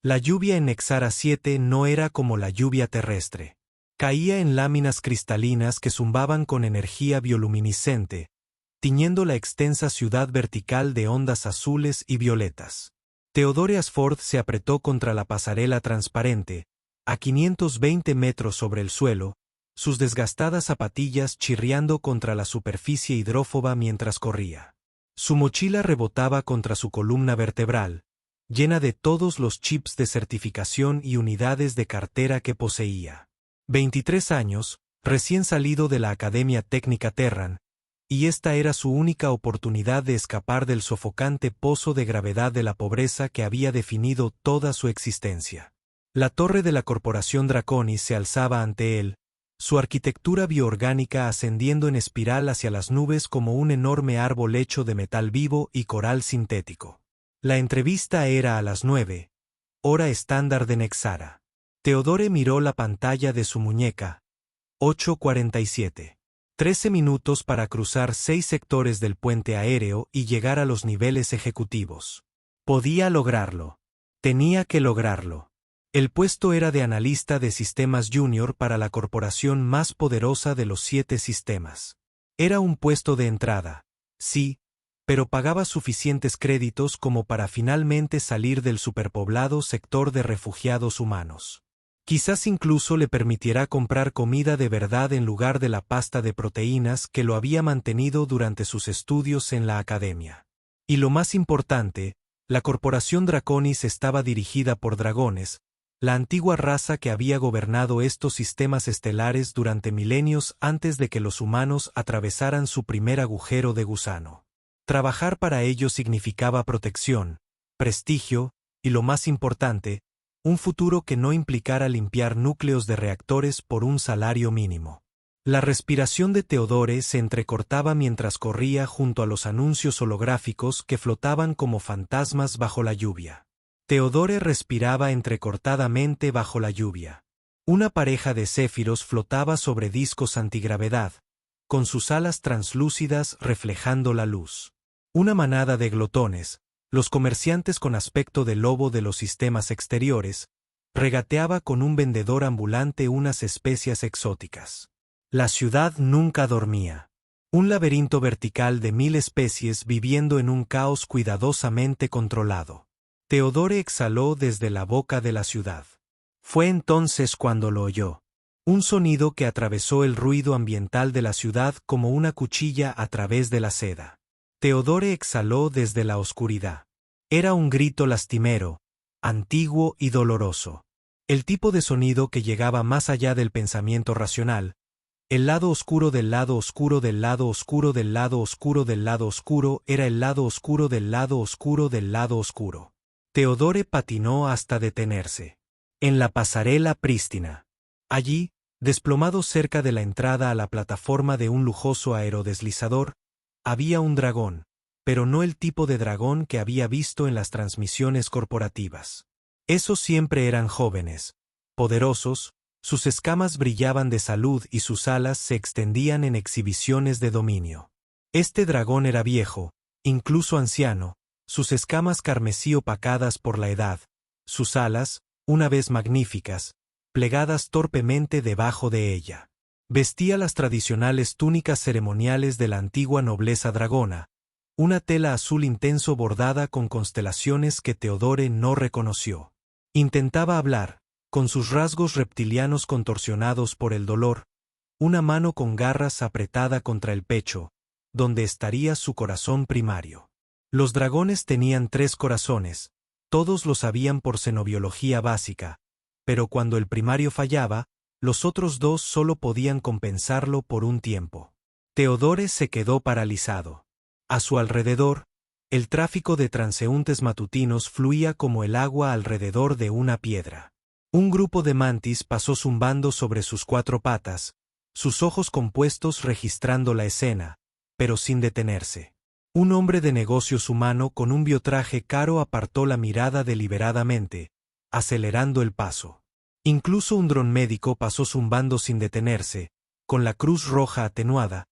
La lluvia en Nexara 7 no era como la lluvia terrestre. Caía en láminas cristalinas que zumbaban con energía bioluminiscente, tiñendo la extensa ciudad vertical de ondas azules y violetas. Theodore Ashford se apretó contra la pasarela transparente, a 520 metros sobre el suelo, sus desgastadas zapatillas chirriando contra la superficie hidrófoba mientras corría. Su mochila rebotaba contra su columna vertebral, llena de todos los chips de certificación y unidades de cartera que poseía. 23 años, recién salido de la Academia Técnica Terran, y esta era su única oportunidad de escapar del sofocante pozo de gravedad de la pobreza que había definido toda su existencia. La torre de la Corporación Draconis se alzaba ante él, su arquitectura bioorgánica ascendiendo en espiral hacia las nubes como un enorme árbol hecho de metal vivo y coral sintético. La entrevista era a las 9, hora estándar de Nexara. Theodore miró la pantalla de su muñeca. 8:47. 13 minutos para cruzar 6 sectores del puente aéreo y llegar a los niveles ejecutivos. Podía lograrlo. Tenía que lograrlo. El puesto era de analista de sistemas junior para la corporación más poderosa de los 7 sistemas. Era un puesto de entrada, sí, pero pagaba suficientes créditos como para finalmente salir del superpoblado sector de refugiados humanos. Quizás incluso le permitiera comprar comida de verdad en lugar de la pasta de proteínas que lo había mantenido durante sus estudios en la academia. Y lo más importante, la corporación Draconis estaba dirigida por dragones, la antigua raza que había gobernado estos sistemas estelares durante milenios antes de que los humanos atravesaran su primer agujero de gusano. Trabajar para ellos significaba protección, prestigio, y lo más importante, un futuro que no implicara limpiar núcleos de reactores por un salario mínimo. La respiración de Theodore se entrecortaba mientras corría junto a los anuncios holográficos que flotaban como fantasmas bajo la lluvia. Theodore respiraba entrecortadamente bajo la lluvia. Una pareja de céfiros flotaba sobre discos antigravedad, con sus alas translúcidas reflejando la luz. Una manada de glotones, los comerciantes con aspecto de lobo de los sistemas exteriores, regateaba con un vendedor ambulante unas especias exóticas. La ciudad nunca dormía. Un laberinto vertical de 1000 especies viviendo en un caos cuidadosamente controlado. Theodore exhaló desde la boca de la ciudad. Fue entonces cuando lo oyó. Un sonido que atravesó el ruido ambiental de la ciudad como una cuchilla a través de la seda. Theodore exhaló desde la oscuridad. Era un grito lastimero, antiguo y doloroso. El tipo de sonido que llegaba más allá del pensamiento racional. El lado oscuro del lado oscuro del lado oscuro del lado oscuro del lado oscuro era el lado oscuro del lado oscuro del lado oscuro. Theodore patinó hasta detenerse. En la pasarela prístina. Allí, desplomado cerca de la entrada a la plataforma de un lujoso aerodeslizador, había un dragón, pero no el tipo de dragón que había visto en las transmisiones corporativas. Esos siempre eran jóvenes, poderosos, sus escamas brillaban de salud y sus alas se extendían en exhibiciones de dominio. Este dragón era viejo, incluso anciano, sus escamas carmesí opacadas por la edad, sus alas, una vez magníficas, plegadas torpemente debajo de ella. Vestía las tradicionales túnicas ceremoniales de la antigua nobleza dragona, una tela azul intenso bordada con constelaciones que Theodore no reconoció. Intentaba hablar, con sus rasgos reptilianos contorsionados por el dolor, una mano con garras apretada contra el pecho, donde estaría su corazón primario. Los dragones tenían 3 corazones, todos lo sabían por xenobiología básica, pero cuando el primario fallaba, los otros 2 solo podían compensarlo por un tiempo. Theodore se quedó paralizado. A su alrededor, el tráfico de transeúntes matutinos fluía como el agua alrededor de una piedra. Un grupo de mantis pasó zumbando sobre sus 4 patas, sus ojos compuestos registrando la escena, pero sin detenerse. Un hombre de negocios humano con un biotraje caro apartó la mirada deliberadamente, acelerando el paso. Incluso un dron médico pasó zumbando sin detenerse, con la cruz roja atenuada,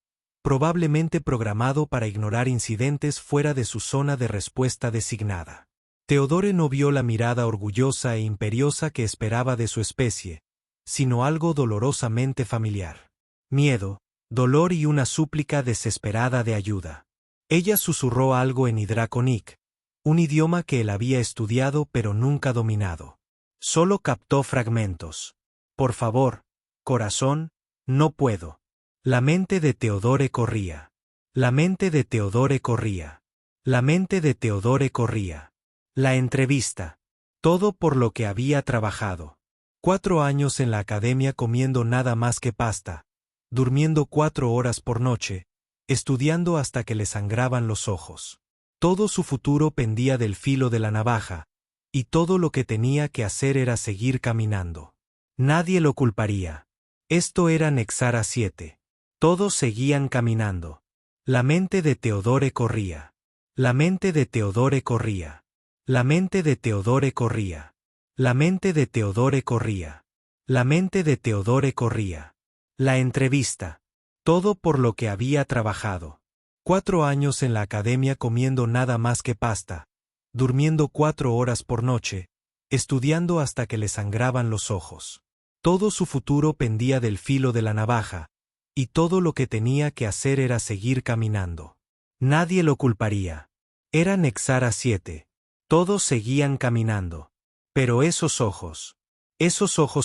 probablemente programado para ignorar incidentes fuera de su zona de respuesta designada. Teodore no vio la mirada orgullosa e imperiosa que esperaba de su especie, sino algo dolorosamente familiar. Miedo, dolor y una súplica desesperada de ayuda. Ella susurró algo en Hidraconic, un idioma que él había estudiado pero nunca dominado. Solo captó fragmentos. Por favor, corazón, no puedo. La mente de Teodore corría. La mente de Teodore corría. La mente de Teodore corría. La entrevista. Todo por lo que había trabajado. 4 años en la academia comiendo nada más que pasta, durmiendo 4 horas por noche, estudiando hasta que le sangraban los ojos. Todo su futuro pendía del filo de la navaja, y todo lo que tenía que hacer era seguir caminando. Nadie lo culparía. Esto era Nexara 7. Todos seguían caminando. La mente de Teodore corría. La mente de Teodore corría. La mente de Teodore corría. La mente de Teodore corría. La mente de Teodore corría. La entrevista. Todo por lo que había trabajado. 4 años en la academia comiendo nada más que pasta, durmiendo 4 horas por noche, estudiando hasta que le sangraban los ojos. Todo su futuro pendía del filo de la navaja, y todo lo que tenía que hacer era seguir caminando. Nadie lo culparía. Era Nexara 7. Todos seguían caminando. Pero esos ojos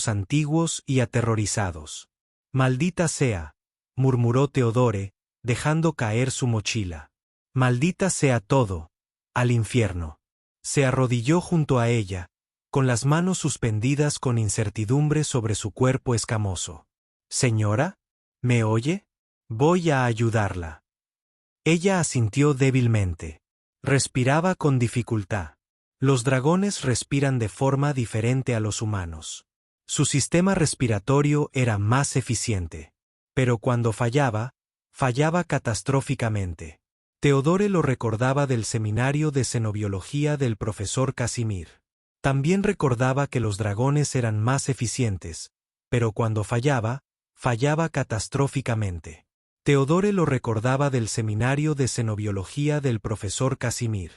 antiguos y aterrorizados. Maldita sea, murmuró Teodore, dejando caer su mochila. Maldita sea todo, al infierno. Se arrodilló junto a ella, con las manos suspendidas con incertidumbre sobre su cuerpo escamoso. Señora, ¿me oye? Voy a ayudarla. Ella asintió débilmente. Respiraba con dificultad. Los dragones respiran de forma diferente a los humanos. Su sistema respiratorio era más eficiente. Pero cuando fallaba catastróficamente. Teodore lo recordaba del seminario de xenobiología del profesor Casimir. También recordaba que los dragones eran más eficientes, pero cuando fallaba catastróficamente. Teodore lo recordaba del seminario de xenobiología del profesor Casimir.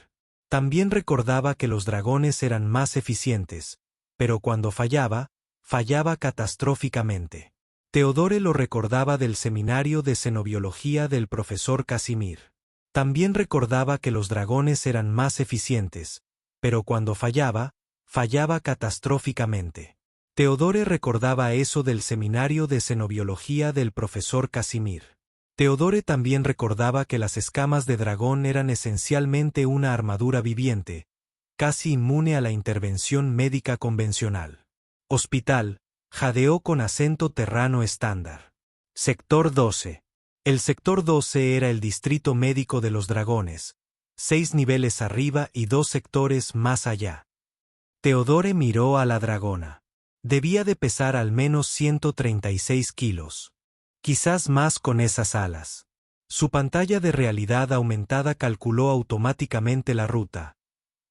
También recordaba que los dragones eran más eficientes, pero cuando fallaba catastróficamente. Teodore lo recordaba del seminario de xenobiología del profesor Casimir. También recordaba que los dragones eran más eficientes, pero cuando fallaba catastróficamente. Teodore recordaba eso del seminario de xenobiología del profesor Casimir. Teodore también recordaba que las escamas de dragón eran esencialmente una armadura viviente, casi inmune a la intervención médica convencional. Hospital, jadeó con acento terrano estándar. Sector 12. El sector 12 era el distrito médico de los dragones, 6 niveles arriba y 2 sectores más allá. Teodore miró a la dragona. Debía de pesar al menos 136 kilos. Quizás más con esas alas. Su pantalla de realidad aumentada calculó automáticamente la ruta.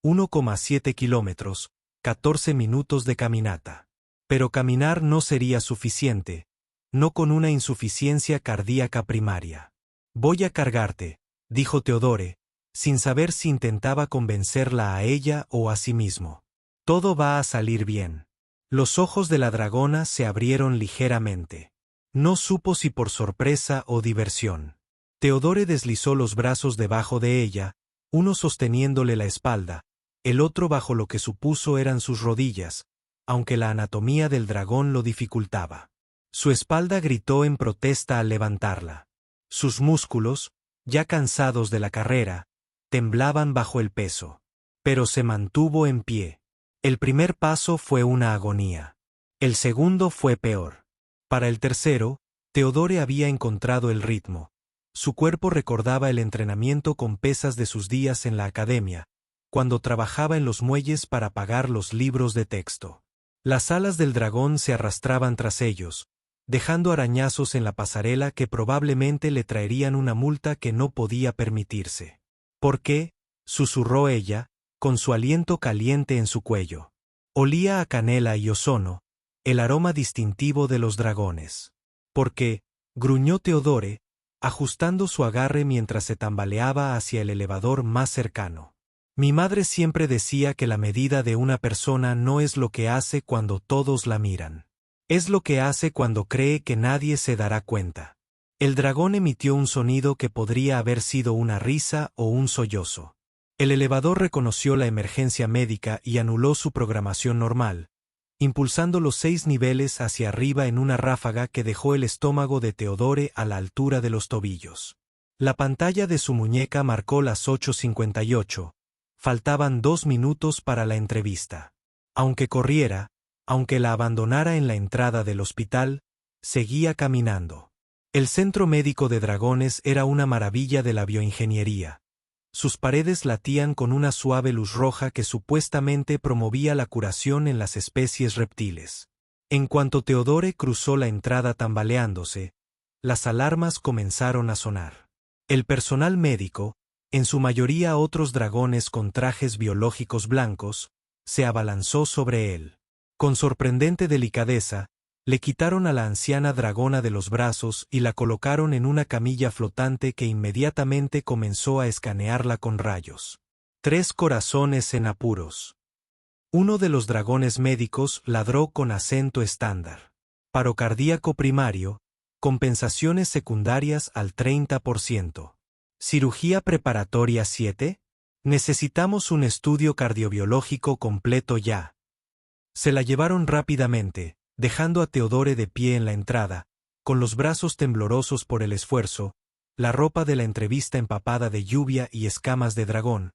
1,7 kilómetros, 14 minutos de caminata. Pero caminar no sería suficiente, no con una insuficiencia cardíaca primaria. Voy a cargarte, dijo Teodore, sin saber si intentaba convencerla a ella o a sí mismo. Todo va a salir bien. Los ojos de la dragona se abrieron ligeramente. No supo si por sorpresa o diversión. Teodore deslizó los brazos debajo de ella, uno sosteniéndole la espalda, el otro bajo lo que supuso eran sus rodillas, aunque la anatomía del dragón lo dificultaba. Su espalda gritó en protesta al levantarla. Sus músculos, ya cansados de la carrera, temblaban bajo el peso. Pero se mantuvo en pie. El primer paso fue una agonía. El segundo fue peor. Para el tercero, Teodore había encontrado el ritmo. Su cuerpo recordaba el entrenamiento con pesas de sus días en la academia, cuando trabajaba en los muelles para pagar los libros de texto. Las alas del dragón se arrastraban tras ellos, dejando arañazos en la pasarela que probablemente le traerían una multa que no podía permitirse. ¿Por qué?, susurró ella, con su aliento caliente en su cuello. Olía a canela y ozono, el aroma distintivo de los dragones. Porque, gruñó Teodore, ajustando su agarre mientras se tambaleaba hacia el elevador más cercano. Mi madre siempre decía que la medida de una persona no es lo que hace cuando todos la miran. Es lo que hace cuando cree que nadie se dará cuenta. El dragón emitió un sonido que podría haber sido una risa o un sollozo. El elevador reconoció la emergencia médica y anuló su programación normal, impulsando los 6 niveles hacia arriba en una ráfaga que dejó el estómago de Theodore a la altura de los tobillos. La pantalla de su muñeca marcó las 8:58. Faltaban 2 minutos para la entrevista. Aunque corriera, aunque la abandonara en la entrada del hospital, seguía caminando. El Centro Médico de Dragones era una maravilla de la bioingeniería. Sus paredes latían con una suave luz roja que supuestamente promovía la curación en las especies reptiles. En cuanto Theodore cruzó la entrada tambaleándose, las alarmas comenzaron a sonar. El personal médico, en su mayoría otros dragones con trajes biológicos blancos, se abalanzó sobre él. Con sorprendente delicadeza, le quitaron a la anciana dragona de los brazos y la colocaron en una camilla flotante que inmediatamente comenzó a escanearla con rayos. 3 corazones en apuros. Uno de los dragones médicos ladró con acento estándar. Paro cardíaco primario, compensaciones secundarias al 30%. ¿Cirugía preparatoria 7? Necesitamos un estudio cardiobiológico completo ya. Se la llevaron rápidamente, dejando a Theodore de pie en la entrada, con los brazos temblorosos por el esfuerzo, la ropa de la entrevista empapada de lluvia y escamas de dragón,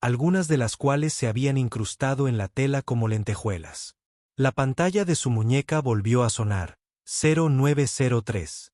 algunas de las cuales se habían incrustado en la tela como lentejuelas. La pantalla de su muñeca volvió a sonar, 0903.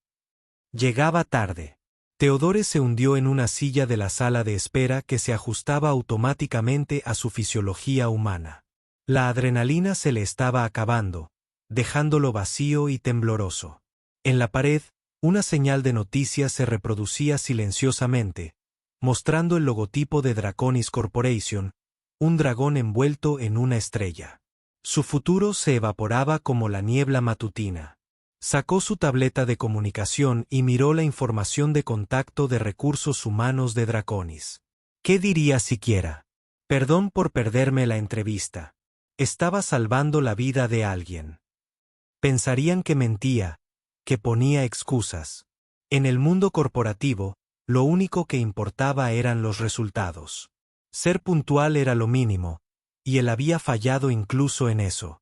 Llegaba tarde. Theodore se hundió en una silla de la sala de espera que se ajustaba automáticamente a su fisiología humana. La adrenalina se le estaba acabando, dejándolo vacío y tembloroso. En la pared, una señal de noticias se reproducía silenciosamente, mostrando el logotipo de Draconis Corporation, un dragón envuelto en una estrella. Su futuro se evaporaba como la niebla matutina. Sacó su tableta de comunicación y miró la información de contacto de recursos humanos de Draconis. ¿Qué diría siquiera? Perdón por perderme la entrevista. Estaba salvando la vida de alguien. Pensarían que mentía, que ponía excusas. En el mundo corporativo, lo único que importaba eran los resultados. Ser puntual era lo mínimo, y él había fallado incluso en eso.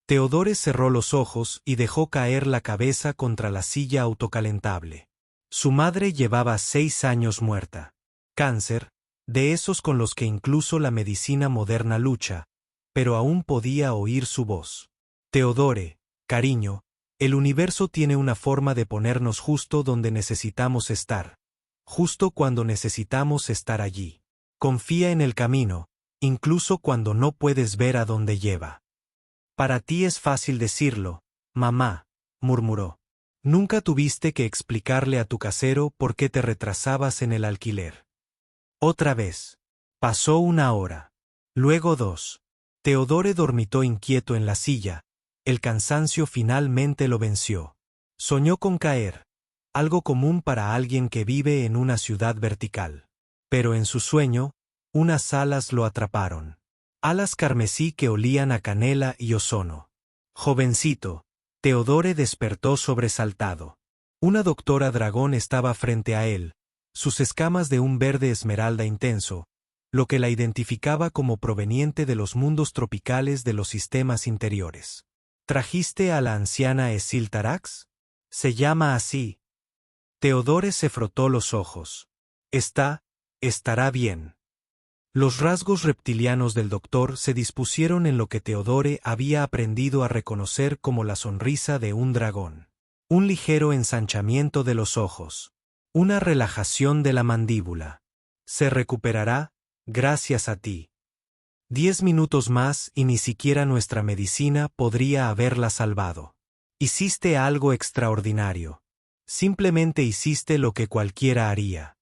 Theodore cerró los ojos y dejó caer la cabeza contra la silla autocalentable. Su madre llevaba 6 años muerta. Cáncer, de esos con los que incluso la medicina moderna lucha, pero aún podía oír su voz. Theodore, cariño, el universo tiene una forma de ponernos justo donde necesitamos estar, justo cuando necesitamos estar allí. Confía en el camino, incluso cuando no puedes ver a dónde lleva. Para ti es fácil decirlo, mamá, murmuró. Nunca tuviste que explicarle a tu casero por qué te retrasabas en el alquiler. Otra vez. Pasó 1 hora. Luego 2. Theodore dormitó inquieto en la silla. El cansancio finalmente lo venció. Soñó con caer, algo común para alguien que vive en una ciudad vertical. Pero en su sueño, unas alas lo atraparon. Alas carmesí que olían a canela y ozono. Jovencito, Theodore despertó sobresaltado. Una doctora dragón estaba frente a él, sus escamas de un verde esmeralda intenso, lo que la identificaba como proveniente de los mundos tropicales de los sistemas interiores. ¿Trajiste a la anciana Esil Tarax? Se llama así. Theodore se frotó los ojos. Estará bien. Los rasgos reptilianos del doctor se dispusieron en lo que Theodore había aprendido a reconocer como la sonrisa de un dragón. Un ligero ensanchamiento de los ojos. Una relajación de la mandíbula. Se recuperará, gracias a ti. 10 minutos más y ni siquiera nuestra medicina podría haberla salvado. Hiciste algo extraordinario. Simplemente hiciste lo que cualquiera haría.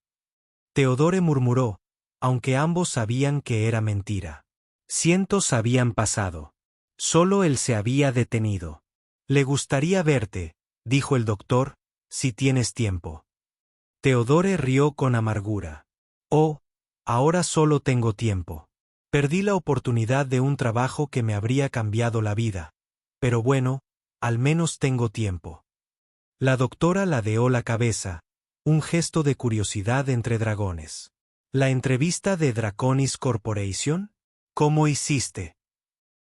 Theodore murmuró, aunque ambos sabían que era mentira. Cientos habían pasado. Solo él se había detenido. Le gustaría verte, dijo el doctor, si tienes tiempo. Theodore rió con amargura. Oh, Ahora solo tengo tiempo. Perdí la oportunidad de un trabajo que me habría cambiado la vida. Pero bueno, al menos tengo tiempo. La doctora ladeó la cabeza, un gesto de curiosidad entre dragones. ¿La entrevista de Draconis Corporation? ¿Cómo hiciste?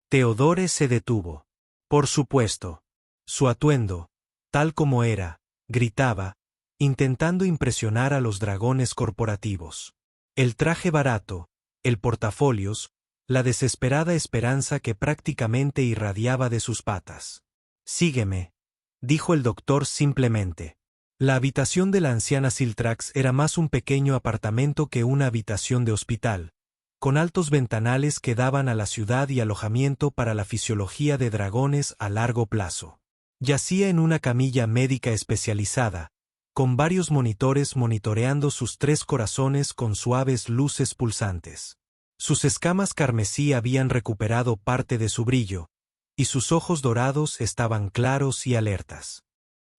Teodore se detuvo. Por supuesto. Su atuendo, tal como era, gritaba, intentando impresionar a los dragones corporativos. El traje barato, el portafolios, la desesperada esperanza que prácticamente irradiaba de sus patas. Sígueme, dijo el doctor simplemente. La habitación de la anciana Siltrax era más un pequeño apartamento que una habitación de hospital, con altos ventanales que daban a la ciudad y alojamiento para la fisiología de dragones a largo plazo. Yacía en una camilla médica especializada, con varios monitores monitoreando sus 3 corazones con suaves luces pulsantes. Sus escamas carmesí habían recuperado parte de su brillo, y sus ojos dorados estaban claros y alertas.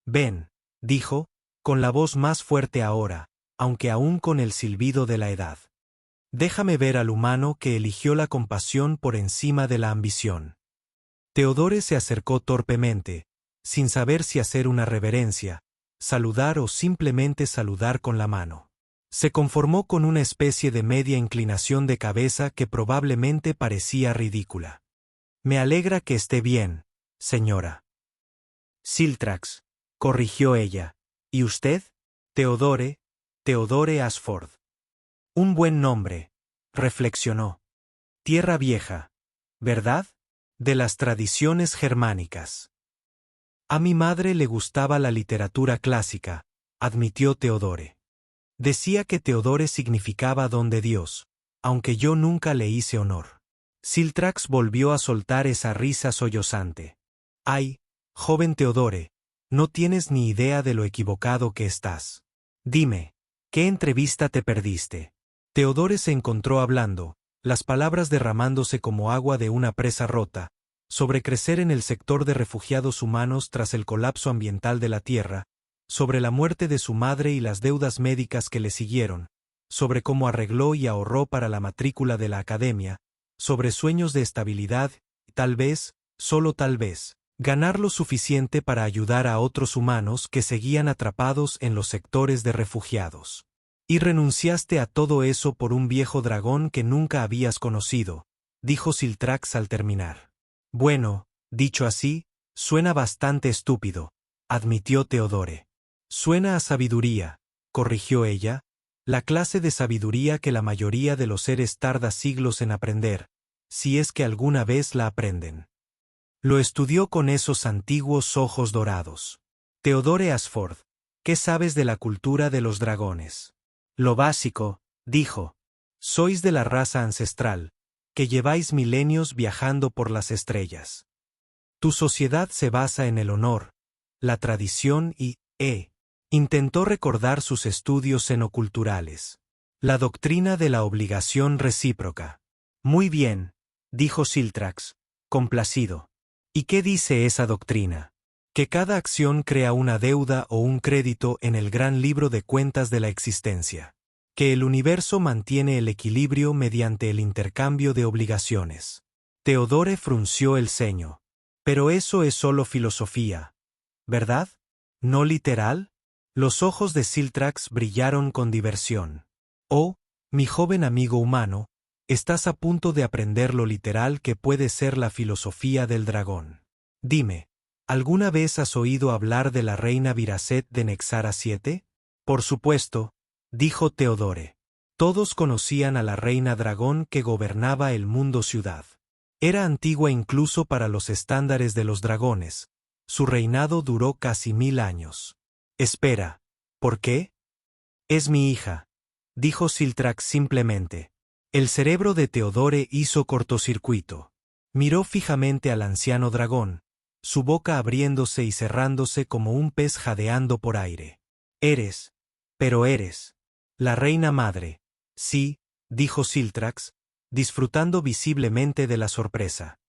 Ven, dijo, con la voz más fuerte ahora, aunque aún con el silbido de la edad. Déjame ver al humano que eligió la compasión por encima de la ambición. Teodore se acercó torpemente, sin saber si hacer una reverencia, saludar o simplemente saludar con la mano. Se conformó con una especie de media inclinación de cabeza que probablemente parecía ridícula. Me alegra que esté bien, señora. Siltrax, corrigió ella. ¿Y usted? Teodore Ashford. Un buen nombre, reflexionó. Tierra vieja, ¿verdad? De las tradiciones germánicas. A mi madre le gustaba la literatura clásica, admitió Teodore. Decía que Teodore significaba don de Dios, aunque yo nunca le hice honor. Siltrax volvió a soltar esa risa sollozante. Ay, joven Teodore, no tienes ni idea de lo equivocado que estás. Dime, ¿qué entrevista te perdiste? Teodore se encontró hablando, las palabras derramándose como agua de una presa rota, sobre crecer en el sector de refugiados humanos tras el colapso ambiental de la Tierra, sobre la muerte de su madre y las deudas médicas que le siguieron, sobre cómo arregló y ahorró para la matrícula de la academia, sobre sueños de estabilidad y tal vez, solo tal vez, ganar lo suficiente para ayudar a otros humanos que seguían atrapados en los sectores de refugiados. Y renunciaste a todo eso por un viejo dragón que nunca habías conocido, dijo Siltrax al terminar. Bueno, dicho así, suena bastante estúpido, admitió Teodore. Suena a sabiduría, corrigió ella, la clase de sabiduría que la mayoría de los seres tarda siglos en aprender, si es que alguna vez la aprenden. Lo estudió con esos antiguos ojos dorados. Teodore Ashford, ¿qué sabes de la cultura de los dragones? Lo básico, dijo. Sois de la raza ancestral, que lleváis milenios viajando por las estrellas. Tu sociedad se basa en el honor, la tradición y, intentó recordar sus estudios enoculturales. La doctrina de la obligación recíproca. Muy bien, dijo Siltrax, complacido. ¿Y qué dice esa doctrina? Que cada acción crea una deuda o un crédito en el gran libro de cuentas de la existencia. Que el universo mantiene el equilibrio mediante el intercambio de obligaciones. Teodore frunció el ceño. Pero eso es solo filosofía, ¿verdad? ¿No literal? Los ojos de Siltrax brillaron con diversión. Oh, mi joven amigo humano, estás a punto de aprender lo literal que puede ser la filosofía del dragón. Dime, ¿alguna vez has oído hablar de la reina Viracet de Nexara 7? Por supuesto, dijo Teodore. Todos conocían a la reina dragón que gobernaba el mundo ciudad. Era antigua incluso para los estándares de los dragones. Su reinado duró casi 1000 años. Espera, ¿por qué? Es mi hija, dijo Siltrax simplemente. El cerebro de Teodore hizo cortocircuito. Miró fijamente al anciano dragón, su boca abriéndose y cerrándose como un pez jadeando por aire. Pero eres. La reina madre. Sí, dijo Siltrax, disfrutando visiblemente de la sorpresa.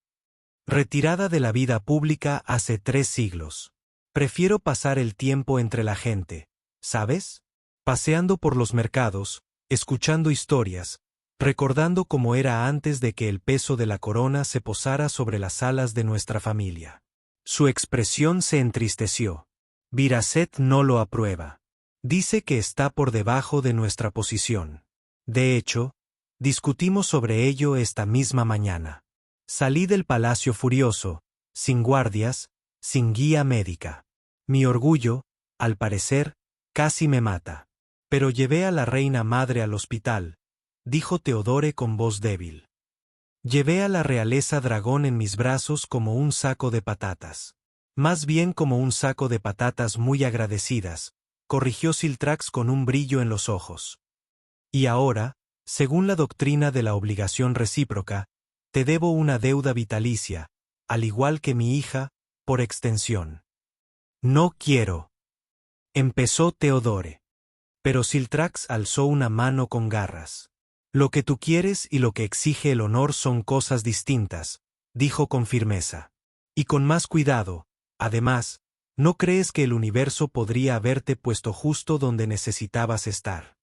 Retirada de la vida pública hace 3 siglos. Prefiero pasar el tiempo entre la gente, ¿sabes? Paseando por los mercados, escuchando historias, recordando cómo era antes de que el peso de la corona se posara sobre las alas de nuestra familia. Su expresión se entristeció. Viraset no lo aprueba. Dice que está por debajo de nuestra posición. De hecho, discutimos sobre ello esta misma mañana. Salí del palacio furioso, sin guardias, sin guía médica. Mi orgullo, al parecer, casi me mata. Pero llevé a la reina madre al hospital, dijo Teodore con voz débil. Llevé a la realeza dragón en mis brazos como un saco de patatas. Más bien como un saco de patatas muy agradecidas, corrigió Siltrax con un brillo en los ojos. Y ahora, según la doctrina de la obligación recíproca, te debo una deuda vitalicia, al igual que mi hija, por extensión. No quiero. Empezó Teodore. Pero Siltrax alzó una mano con garras. Lo que tú quieres y lo que exige el honor son cosas distintas, dijo con firmeza. Y con más cuidado, además, ¿no crees que el universo podría haberte puesto justo donde necesitabas estar?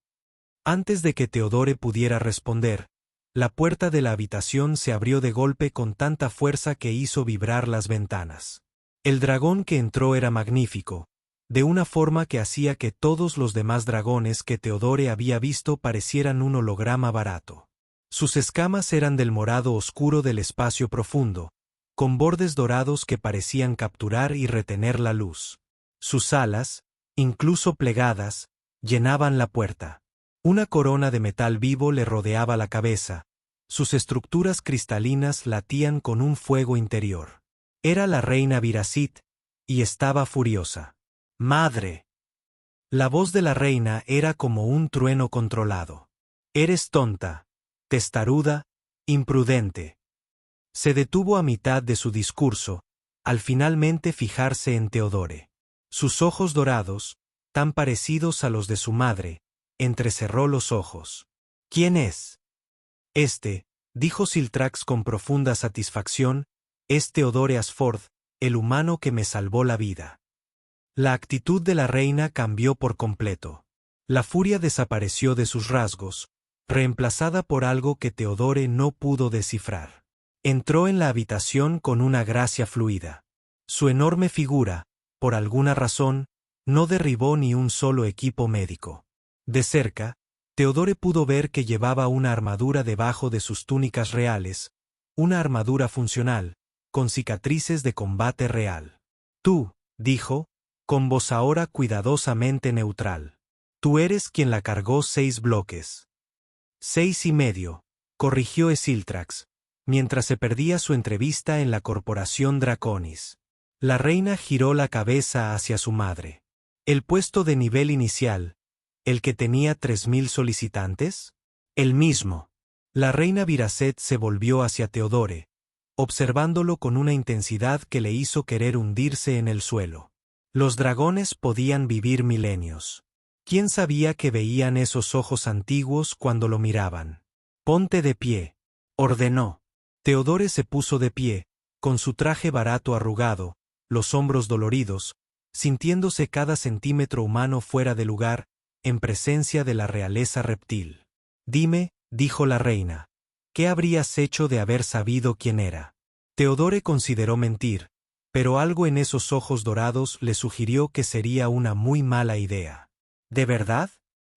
Antes de que Teodore pudiera responder, la puerta de la habitación se abrió de golpe con tanta fuerza que hizo vibrar las ventanas. El dragón que entró era magnífico, de una forma que hacía que todos los demás dragones que Teodore había visto parecieran un holograma barato. Sus escamas eran del morado oscuro del espacio profundo, con bordes dorados que parecían capturar y retener la luz. Sus alas, incluso plegadas, llenaban la puerta. Una corona de metal vivo le rodeaba la cabeza, sus estructuras cristalinas latían con un fuego interior. Era la reina Virasit, y estaba furiosa. ¡Madre! La voz de la reina era como un trueno controlado. Eres tonta, testaruda, imprudente. Se detuvo a mitad de su discurso, al finalmente fijarse en Teodore. Sus ojos dorados, tan parecidos a los de su madre, entrecerró los ojos. ¿Quién es? Dijo Siltrax con profunda satisfacción, es Teodore Asford, el humano que me salvó la vida. La actitud de la reina cambió por completo. La furia desapareció de sus rasgos, reemplazada por algo que Teodore no pudo descifrar. Entró en la habitación con una gracia fluida. Su enorme figura, por alguna razón, no derribó ni un solo equipo médico. De cerca, Teodore pudo ver que llevaba una armadura debajo de sus túnicas reales, una armadura funcional, con cicatrices de combate real. Tú, dijo, con voz ahora cuidadosamente neutral. Tú eres quien la cargó 6 bloques. 6,5, corrigió Siltrax, mientras se perdía su entrevista en la corporación Draconis. La reina giró la cabeza hacia su madre. ¿El puesto de nivel inicial, el que tenía 3,000 solicitantes? El mismo. La reina Viraset se volvió hacia Teodore, observándolo con una intensidad que le hizo querer hundirse en el suelo. Los dragones podían vivir milenios. ¿Quién sabía que veían esos ojos antiguos cuando lo miraban? Ponte de pie, ordenó. Teodore se puso de pie, con su traje barato arrugado, los hombros doloridos, sintiéndose cada centímetro humano fuera de lugar, en presencia de la realeza reptil. Dime, dijo la reina, ¿qué habrías hecho de haber sabido quién era? Teodore consideró mentir, pero algo en esos ojos dorados le sugirió que sería una muy mala idea. ¿De verdad?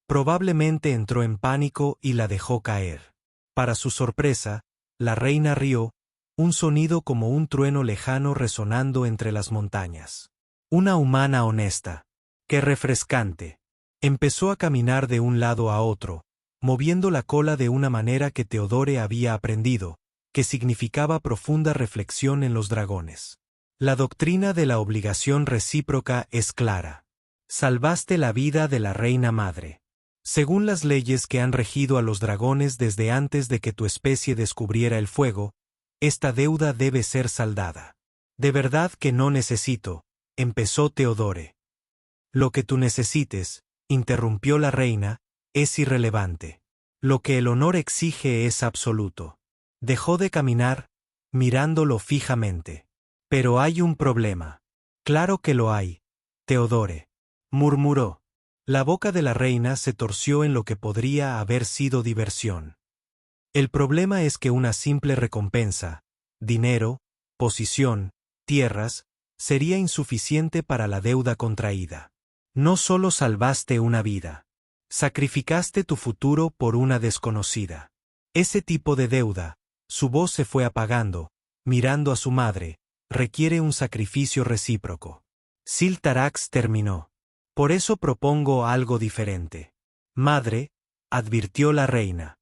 Probablemente entró en pánico y la dejó caer. Para su sorpresa, la reina rió, un sonido como un trueno lejano resonando entre las montañas. Una humana honesta. ¡Qué refrescante! Empezó a caminar de un lado a otro, moviendo la cola de una manera que Teodore había aprendido, que significaba profunda reflexión en los dragones. La doctrina de la obligación recíproca es clara. Salvaste la vida de la reina madre. Según las leyes que han regido a los dragones desde antes de que tu especie descubriera el fuego, esta deuda debe ser saldada. De verdad que no necesito, empezó Teodore. Lo que tú necesites, interrumpió la reina, es irrelevante. Lo que el honor exige es absoluto. Dejó de caminar, mirándolo fijamente. Pero hay un problema. Claro que lo hay, Teodore, murmuró. La boca de la reina se torció en lo que podría haber sido diversión. El problema es que una simple recompensa, dinero, posición, tierras, sería insuficiente para la deuda contraída. No solo salvaste una vida, sacrificaste tu futuro por una desconocida. Ese tipo de deuda, su voz se fue apagando, mirando a su madre, requiere un sacrificio recíproco. Siltarax terminó. Por eso propongo algo diferente. Madre, advirtió la reina.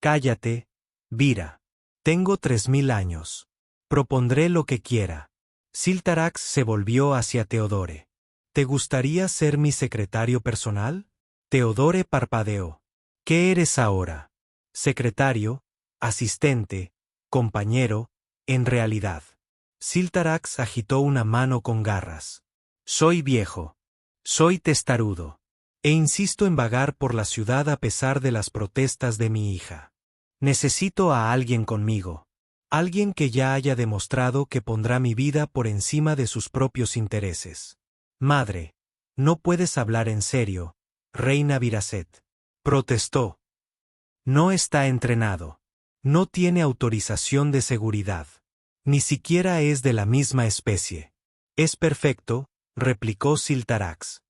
Cállate, Vira. Tengo 3000 años. Propondré lo que quiera. Siltarax se volvió hacia Teodore. ¿Te gustaría ser mi secretario personal? Teodore parpadeó. ¿Qué eres ahora? Secretario, asistente, compañero, en realidad. Siltarax agitó una mano con garras. Soy viejo. Soy testarudo. E insisto en vagar por la ciudad a pesar de las protestas de mi hija. Necesito a alguien conmigo. Alguien que ya haya demostrado que pondrá mi vida por encima de sus propios intereses. Madre, no puedes hablar en serio, reina Viracet. Protestó. No está entrenado. No tiene autorización de seguridad. Ni siquiera es de la misma especie. Es perfecto, replicó Siltarax.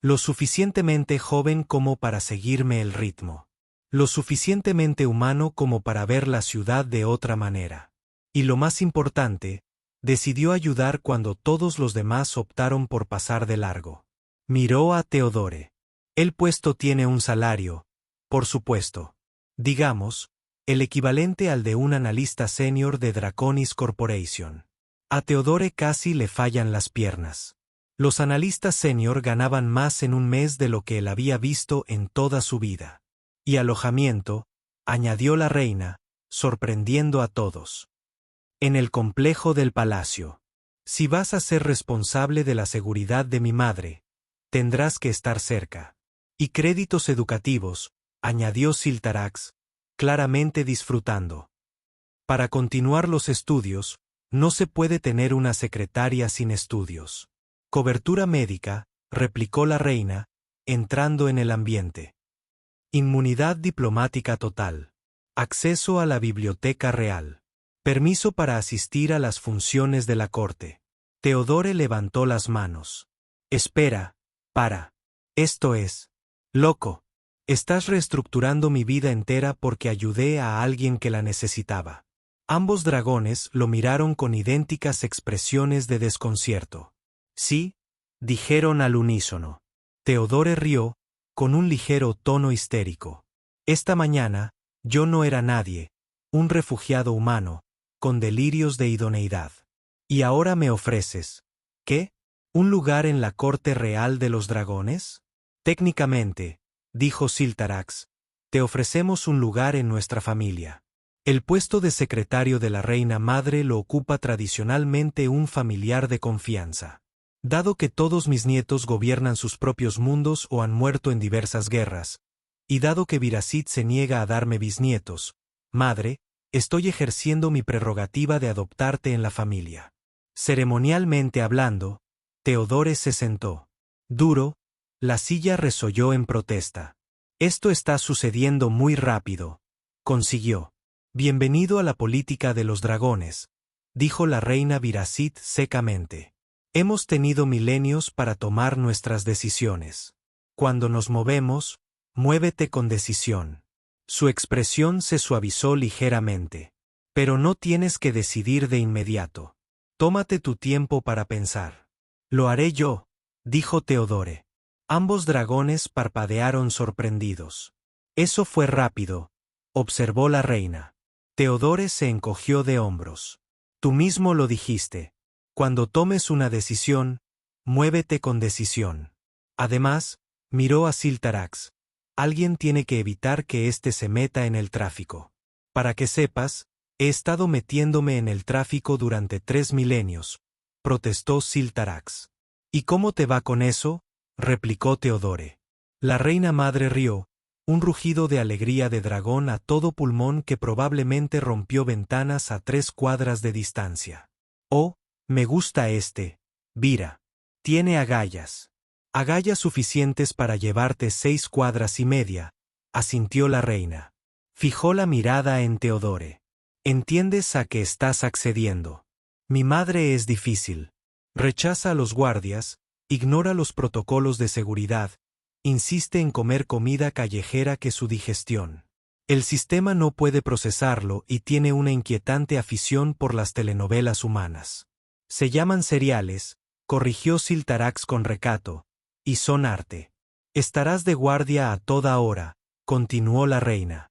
Lo suficientemente joven como para seguirme el ritmo. Lo suficientemente humano como para ver la ciudad de otra manera. Y lo más importante, decidió ayudar cuando todos los demás optaron por pasar de largo. Miró a Teodore. El puesto tiene un salario, por supuesto. Digamos, el equivalente al de un analista senior de Draconis Corporation. A Teodore casi le fallan las piernas. Los analistas senior ganaban más en un mes de lo que él había visto en toda su vida. Y alojamiento, añadió la reina, sorprendiendo a todos. En el complejo del palacio. Si vas a ser responsable de la seguridad de mi madre, tendrás que estar cerca. Y créditos educativos, añadió Siltarax, claramente disfrutando. Para continuar los estudios, no se puede tener una secretaria sin estudios. Cobertura médica, replicó la reina, entrando en el ambiente. Inmunidad diplomática total. Acceso a la biblioteca real. Permiso para asistir a las funciones de la corte. Teodore levantó las manos. Espera, para. Esto es. Loco. Estás reestructurando mi vida entera porque ayudé a alguien que la necesitaba. Ambos dragones lo miraron con idénticas expresiones de desconcierto. Sí, dijeron al unísono. Teodore rió, con un ligero tono histérico. Esta mañana, yo no era nadie, un refugiado humano, con delirios de idoneidad. Y ahora me ofreces, ¿qué? ¿Un lugar en la corte real de los dragones? Técnicamente, dijo Siltarax, te ofrecemos un lugar en nuestra familia. El puesto de secretario de la reina madre lo ocupa tradicionalmente un familiar de confianza. Dado que todos mis nietos gobiernan sus propios mundos o han muerto en diversas guerras, y dado que Viracit se niega a darme bisnietos, madre, estoy ejerciendo mi prerrogativa de adoptarte en la familia. Ceremonialmente hablando, Teodore se sentó. Duro, la silla resolló en protesta. Esto está sucediendo muy rápido. Consiguió. Bienvenido a la política de los dragones, dijo la reina Viracit secamente. Hemos tenido milenios para tomar nuestras decisiones. Cuando nos movemos, muévete con decisión. Su expresión se suavizó ligeramente. Pero no tienes que decidir de inmediato. Tómate tu tiempo para pensar. Lo haré yo, dijo Teodore. Ambos dragones parpadearon sorprendidos. Eso fue rápido, observó la reina. Teodore se encogió de hombros. Tú mismo lo dijiste. Cuando tomes una decisión, muévete con decisión. Además, miró a Siltarax. Alguien tiene que evitar que éste se meta en el tráfico. Para que sepas, he estado metiéndome en el tráfico durante 3 milenios, protestó Siltarax. ¿Y cómo te va con eso? Replicó Teodore. La reina madre rió, un rugido de alegría de dragón a todo pulmón que probablemente rompió ventanas a 3 cuadras de distancia. Oh, me gusta este, Vira. Tiene agallas. Agallas suficientes para llevarte 6 cuadras y media, asintió la reina. Fijó la mirada en Teodore. ¿Entiendes a qué estás accediendo? Mi madre es difícil. Rechaza a los guardias, ignora los protocolos de seguridad, insiste en comer comida callejera que su digestión. El sistema no puede procesarlo y tiene una inquietante afición por las telenovelas humanas. Se llaman seriales, corrigió Siltarax con recato, y son arte. Estarás de guardia a toda hora, continuó la reina.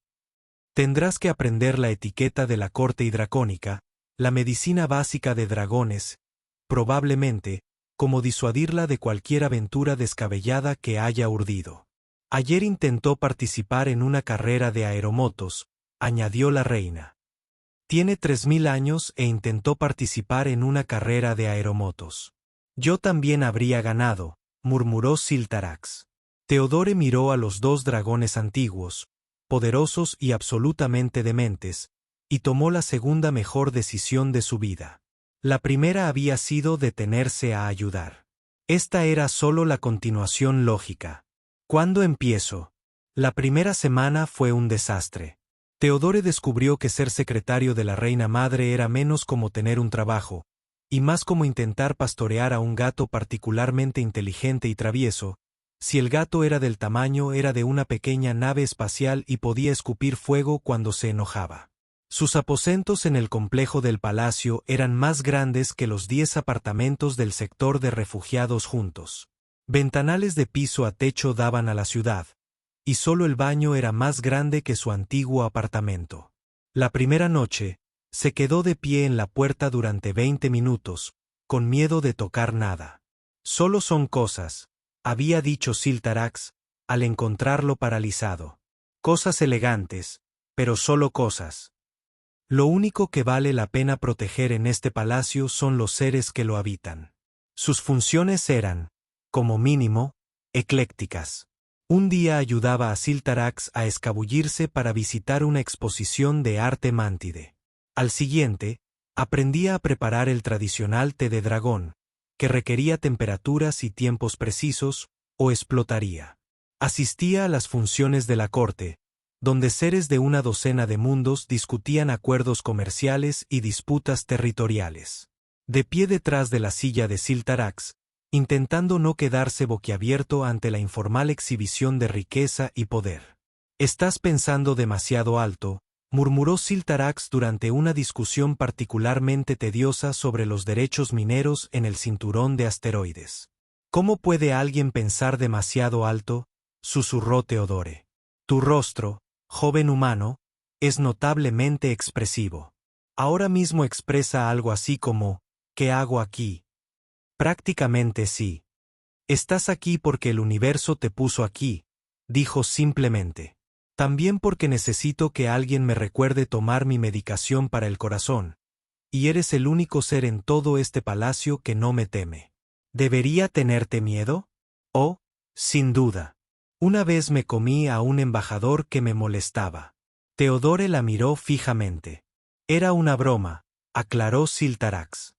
Tendrás que aprender la etiqueta de la corte hidracónica, la medicina básica de dragones, probablemente, como disuadirla de cualquier aventura descabellada que haya urdido. Ayer intentó participar en una carrera de aeromotos, añadió la reina. Tiene 3000 años e intentó participar en una carrera de aeromotos. Yo también habría ganado, murmuró Siltarax. Teodore miró a los 2 dragones antiguos, poderosos y absolutamente dementes, y tomó la segunda mejor decisión de su vida. La primera había sido detenerse a ayudar. Esta era solo la continuación lógica. ¿Cuándo empiezo? La primera semana fue un desastre. Teodore descubrió que ser secretario de la reina madre era menos como tener un trabajo, y más como intentar pastorear a un gato particularmente inteligente y travieso. Si el gato era del tamaño era de una pequeña nave espacial y podía escupir fuego cuando se enojaba. Sus aposentos en el complejo del palacio eran más grandes que los 10 apartamentos del sector de refugiados juntos. Ventanales de piso a techo daban a la ciudad, y solo el baño era más grande que su antiguo apartamento. La primera noche, se quedó de pie en la puerta durante 20 minutos, con miedo de tocar nada. Solo son cosas, había dicho Siltarax, al encontrarlo paralizado. Cosas elegantes, pero solo cosas. Lo único que vale la pena proteger en este palacio son los seres que lo habitan. Sus funciones eran, como mínimo, eclécticas. Un día ayudaba a Siltarax a escabullirse para visitar una exposición de arte mántide. Al siguiente, aprendía a preparar el tradicional té de dragón, que requería temperaturas y tiempos precisos, o explotaría. Asistía a las funciones de la corte, donde seres de una docena de mundos discutían acuerdos comerciales y disputas territoriales. De pie detrás de la silla de Siltarax, intentando no quedarse boquiabierto ante la informal exhibición de riqueza y poder. «Estás pensando demasiado alto», murmuró Siltarax durante una discusión particularmente tediosa sobre los derechos mineros en el cinturón de asteroides. «¿Cómo puede alguien pensar demasiado alto?», susurró Teodore. «Tu rostro, joven humano, es notablemente expresivo. Ahora mismo expresa algo así como, ¿qué hago aquí?». «Prácticamente sí. Estás aquí porque el universo te puso aquí», dijo simplemente. «También porque necesito que alguien me recuerde tomar mi medicación para el corazón, y eres el único ser en todo este palacio que no me teme». ¿Debería tenerte miedo? Oh, sin duda. Una vez me comí a un embajador que me molestaba. Teodore la miró fijamente. Era una broma, aclaró Siltarax.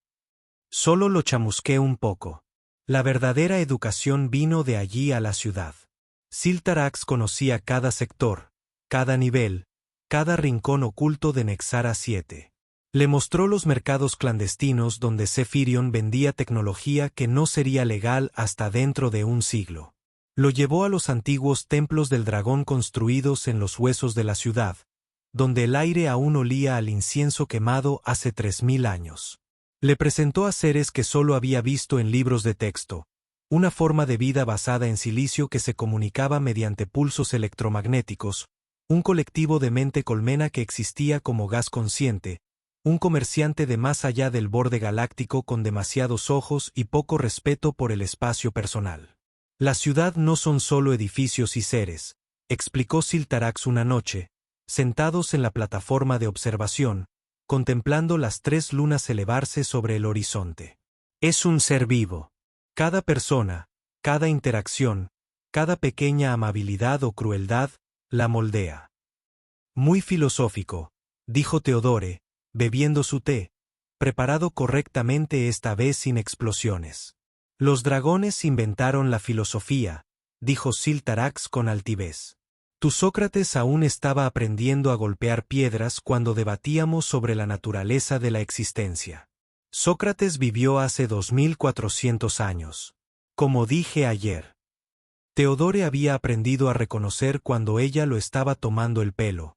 Solo lo chamusqué un poco. La verdadera educación vino de allí a la ciudad. Siltarax conocía cada sector, cada nivel, cada rincón oculto de Nexara 7. Le mostró los mercados clandestinos donde Zephyrion vendía tecnología que no sería legal hasta dentro de un siglo. Lo llevó a los antiguos templos del dragón construidos en los huesos de la ciudad, donde el aire aún olía al incienso quemado hace 3000 años. Le presentó a seres que solo había visto en libros de texto, una forma de vida basada en silicio que se comunicaba mediante pulsos electromagnéticos, un colectivo de mente colmena que existía como gas consciente, un comerciante de más allá del borde galáctico con demasiados ojos y poco respeto por el espacio personal. La ciudad no son solo edificios y seres, explicó Siltarax una noche, sentados en la plataforma de observación, contemplando las 3 lunas elevarse sobre el horizonte. Es un ser vivo. Cada persona, cada interacción, cada pequeña amabilidad o crueldad, la moldea. Muy filosófico, dijo Teodore, bebiendo su té, preparado correctamente esta vez sin explosiones. Los dragones inventaron la filosofía, dijo Siltarax con altivez. Tu Sócrates aún estaba aprendiendo a golpear piedras cuando debatíamos sobre la naturaleza de la existencia. Sócrates vivió hace 2400 años. Como dije ayer. Teodore había aprendido a reconocer cuando ella lo estaba tomando el pelo.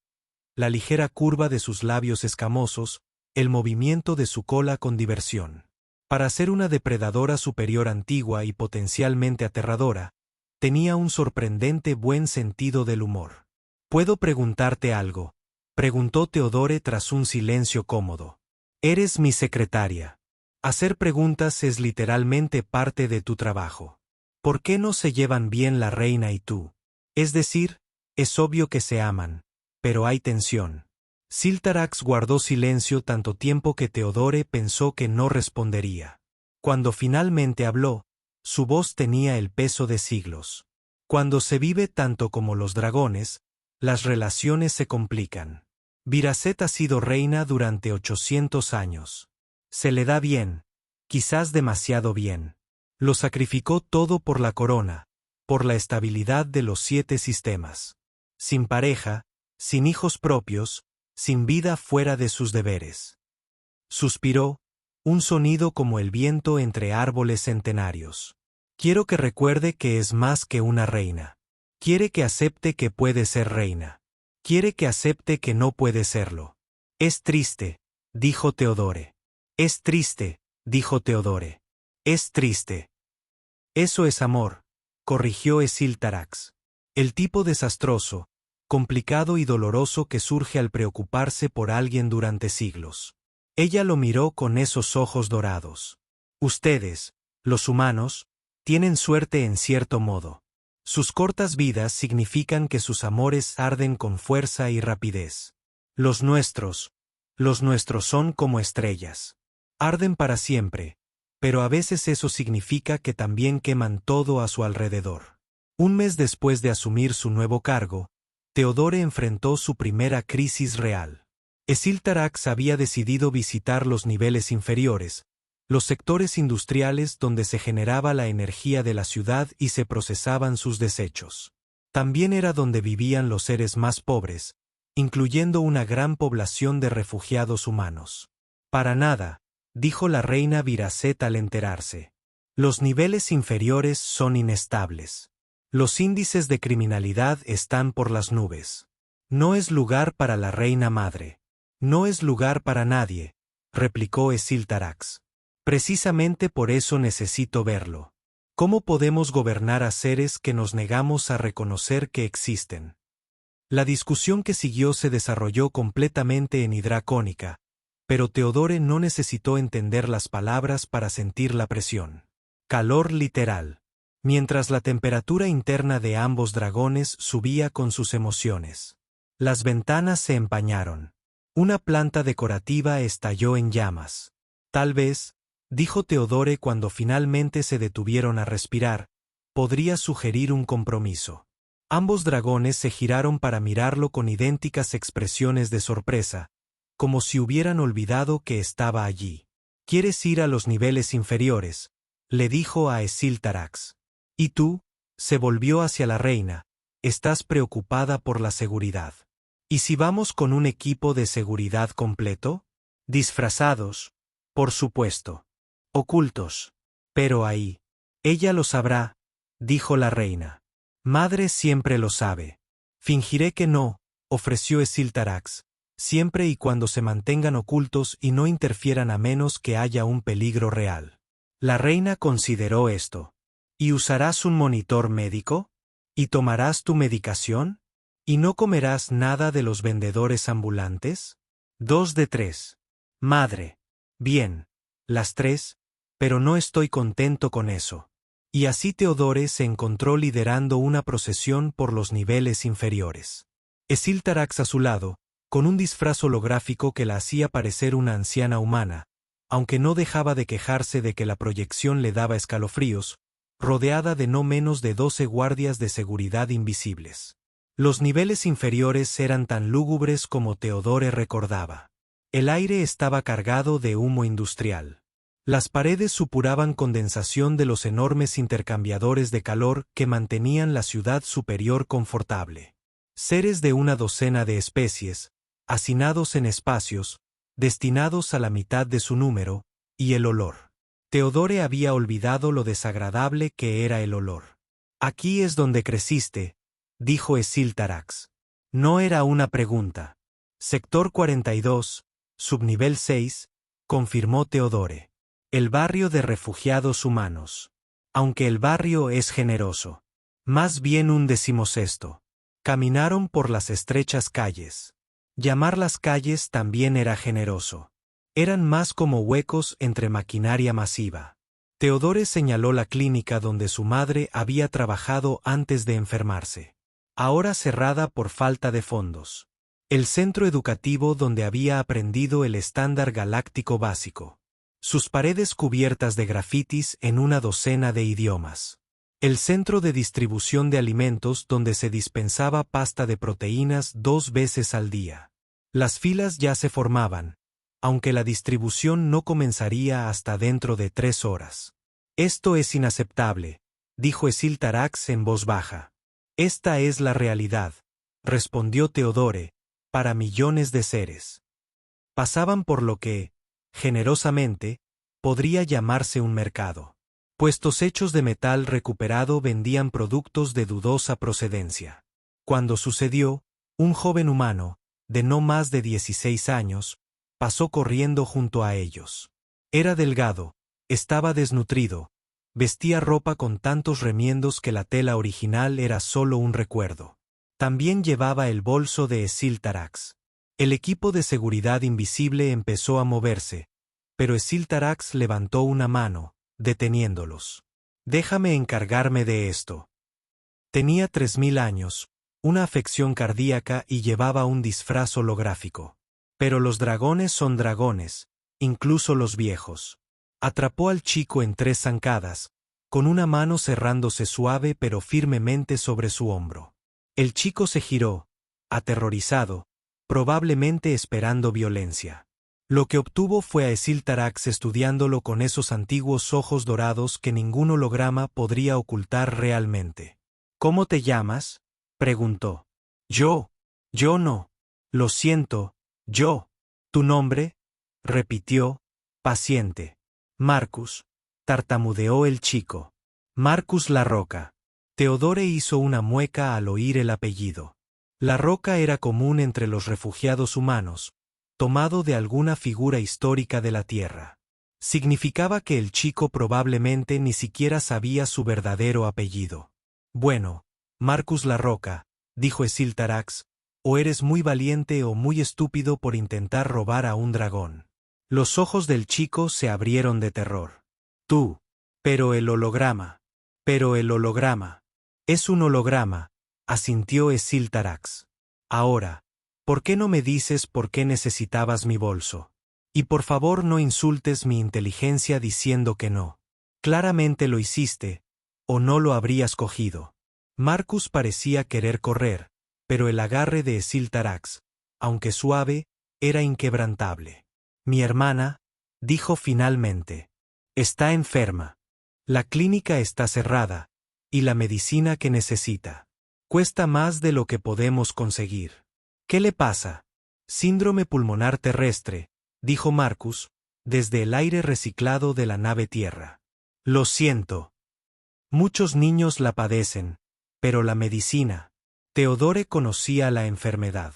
La ligera curva de sus labios escamosos, el movimiento de su cola con diversión. Para ser una depredadora superior antigua y potencialmente aterradora, tenía un sorprendente buen sentido del humor. ¿Puedo preguntarte algo?, preguntó Teodore tras un silencio cómodo. Eres mi secretaria. Hacer preguntas es literalmente parte de tu trabajo. ¿Por qué no se llevan bien la reina y tú? Es decir, es obvio que se aman, pero hay tensión. Siltarax guardó silencio tanto tiempo que Teodore pensó que no respondería. Cuando finalmente habló, su voz tenía el peso de siglos. Cuando se vive tanto como los dragones, las relaciones se complican. Viracet ha sido reina durante 800 años. Se le da bien, quizás demasiado bien. Lo sacrificó todo por la corona, por la estabilidad de los 7 sistemas. Sin pareja, sin hijos propios, sin vida fuera de sus deberes. Suspiró, un sonido como el viento entre árboles centenarios. Quiero que recuerde que es más que una reina. Quiere que acepte que puede ser reina. Quiere que acepte que no puede serlo. Es triste, dijo Teodore. Es triste, dijo Teodore. Es triste. Eso es amor, corrigió Siltarax. El tipo desastroso, complicado y doloroso que surge al preocuparse por alguien durante siglos. Ella lo miró con esos ojos dorados. Ustedes, los humanos, tienen suerte en cierto modo. Sus cortas vidas significan que sus amores arden con fuerza y rapidez. Los nuestros son como estrellas. Arden para siempre, pero a veces eso significa que también queman todo a su alrededor. Un mes después de asumir su nuevo cargo, Teodore enfrentó su primera crisis real. Siltarax había decidido visitar los niveles inferiores, los sectores industriales donde se generaba la energía de la ciudad y se procesaban sus desechos. También era donde vivían los seres más pobres, incluyendo una gran población de refugiados humanos. Para nada, dijo la reina Viracet al enterarse. Los niveles inferiores son inestables. Los índices de criminalidad están por las nubes. No es lugar para la reina madre. No es lugar para nadie, replicó Siltarax. Precisamente por eso necesito verlo. ¿Cómo podemos gobernar a seres que nos negamos a reconocer que existen? La discusión que siguió se desarrolló completamente en Hidracónica, pero Teodore no necesitó entender las palabras para sentir la presión. Calor literal. Mientras la temperatura interna de ambos dragones subía con sus emociones. Las ventanas se empañaron. Una planta decorativa estalló en llamas. Tal vez, dijo Teodore cuando finalmente se detuvieron a respirar, podría sugerir un compromiso. Ambos dragones se giraron para mirarlo con idénticas expresiones de sorpresa, como si hubieran olvidado que estaba allí. ¿Quieres ir a los niveles inferiores?, le dijo a Siltarax. ¿Y tú? Se volvió hacia la reina. ¿Estás preocupada por la seguridad? ¿Y si vamos con un equipo de seguridad completo? Disfrazados, por supuesto. Ocultos. Pero ahí. Ella lo sabrá, dijo la reina. Madre siempre lo sabe. Fingiré que no, ofreció Siltarax, siempre y cuando se mantengan ocultos y no interfieran a menos que haya un peligro real. La reina consideró esto. ¿Y usarás un monitor médico? ¿Y tomarás tu medicación? ¿Y no comerás nada de los vendedores ambulantes? 2 de 3. Madre. Bien. Las 3, pero no estoy contento con eso. Y así Teodore se encontró liderando una procesión por los niveles inferiores. Siltarax a su lado, con un disfraz holográfico que la hacía parecer una anciana humana, aunque no dejaba de quejarse de que la proyección le daba escalofríos, rodeada de no menos de 12 guardias de seguridad invisibles. Los niveles inferiores eran tan lúgubres como Teodore recordaba. El aire estaba cargado de humo industrial. Las paredes supuraban condensación de los enormes intercambiadores de calor que mantenían la ciudad superior confortable. Seres de una docena de especies, hacinados en espacios, destinados a la mitad de su número, y el olor. Teodore había olvidado lo desagradable que era el olor. Aquí es donde creciste, dijo Esiltarax. No era una pregunta. Sector 42, subnivel 6, confirmó Teodore. El barrio de refugiados humanos. Aunque el barrio es generoso. Más bien un decimosexto. Caminaron por las estrechas calles. Llamar las calles también era generoso. Eran más como huecos entre maquinaria masiva. Teodore señaló la clínica donde su madre había trabajado antes de enfermarse. Ahora cerrada por falta de fondos. El centro educativo donde había aprendido el estándar galáctico básico. Sus paredes cubiertas de grafitis en una docena de idiomas. El centro de distribución de alimentos donde se dispensaba pasta de proteínas 2 veces al día. Las filas ya se formaban, aunque la distribución no comenzaría hasta dentro de 3 horas. Esto es inaceptable, dijo Esiltarax en voz baja. Esta es la realidad, respondió Teodore, para millones de seres. Pasaban por lo que, generosamente, podría llamarse un mercado. Puestos hechos de metal recuperado vendían productos de dudosa procedencia. Cuando sucedió, un joven humano, de no más de 16 años, pasó corriendo junto a ellos. Era delgado, estaba desnutrido, vestía ropa con tantos remiendos que la tela original era solo un recuerdo. También llevaba el bolso de Esiltarax. El equipo de seguridad invisible empezó a moverse, pero Esiltarax levantó una mano, deteniéndolos. Déjame encargarme de esto. Tenía 3000 años, una afección cardíaca y llevaba un disfraz holográfico. Pero los dragones son dragones, incluso los viejos. Atrapó al chico en 3 zancadas, con una mano cerrándose suave pero firmemente sobre su hombro. El chico se giró, aterrorizado, probablemente esperando violencia. Lo que obtuvo fue a Esiltarax estudiándolo con esos antiguos ojos dorados que ningún holograma podría ocultar realmente. ¿Cómo te llamas?, preguntó. Yo no. Lo siento, yo. ¿Tu nombre?, repitió, paciente. Marcus, tartamudeó el chico. Marcus La Roca. Teodore hizo una mueca al oír el apellido. La Roca era común entre los refugiados humanos, tomado de alguna figura histórica de la Tierra. Significaba que el chico probablemente ni siquiera sabía su verdadero apellido. Bueno, Marcus La Roca, dijo Esiltarax, o eres muy valiente o muy estúpido por intentar robar a un dragón. Los ojos del chico se abrieron de terror. Tú. Pero el holograma. Es un holograma, asintió Esiltarax. Ahora, ¿por qué no me dices por qué necesitabas mi bolso? Y por favor no insultes mi inteligencia diciendo que no. Claramente lo hiciste, o no lo habrías cogido. Marcus parecía querer correr, pero el agarre de Esiltarax, aunque suave, era inquebrantable. Mi hermana, dijo finalmente, está enferma. La clínica está cerrada, y la medicina que necesita. Cuesta más de lo que podemos conseguir. ¿Qué le pasa? Síndrome pulmonar terrestre, dijo Marcus, desde el aire reciclado de la nave Tierra. Lo siento. Muchos niños la padecen, pero la medicina. Teodore conocía la enfermedad.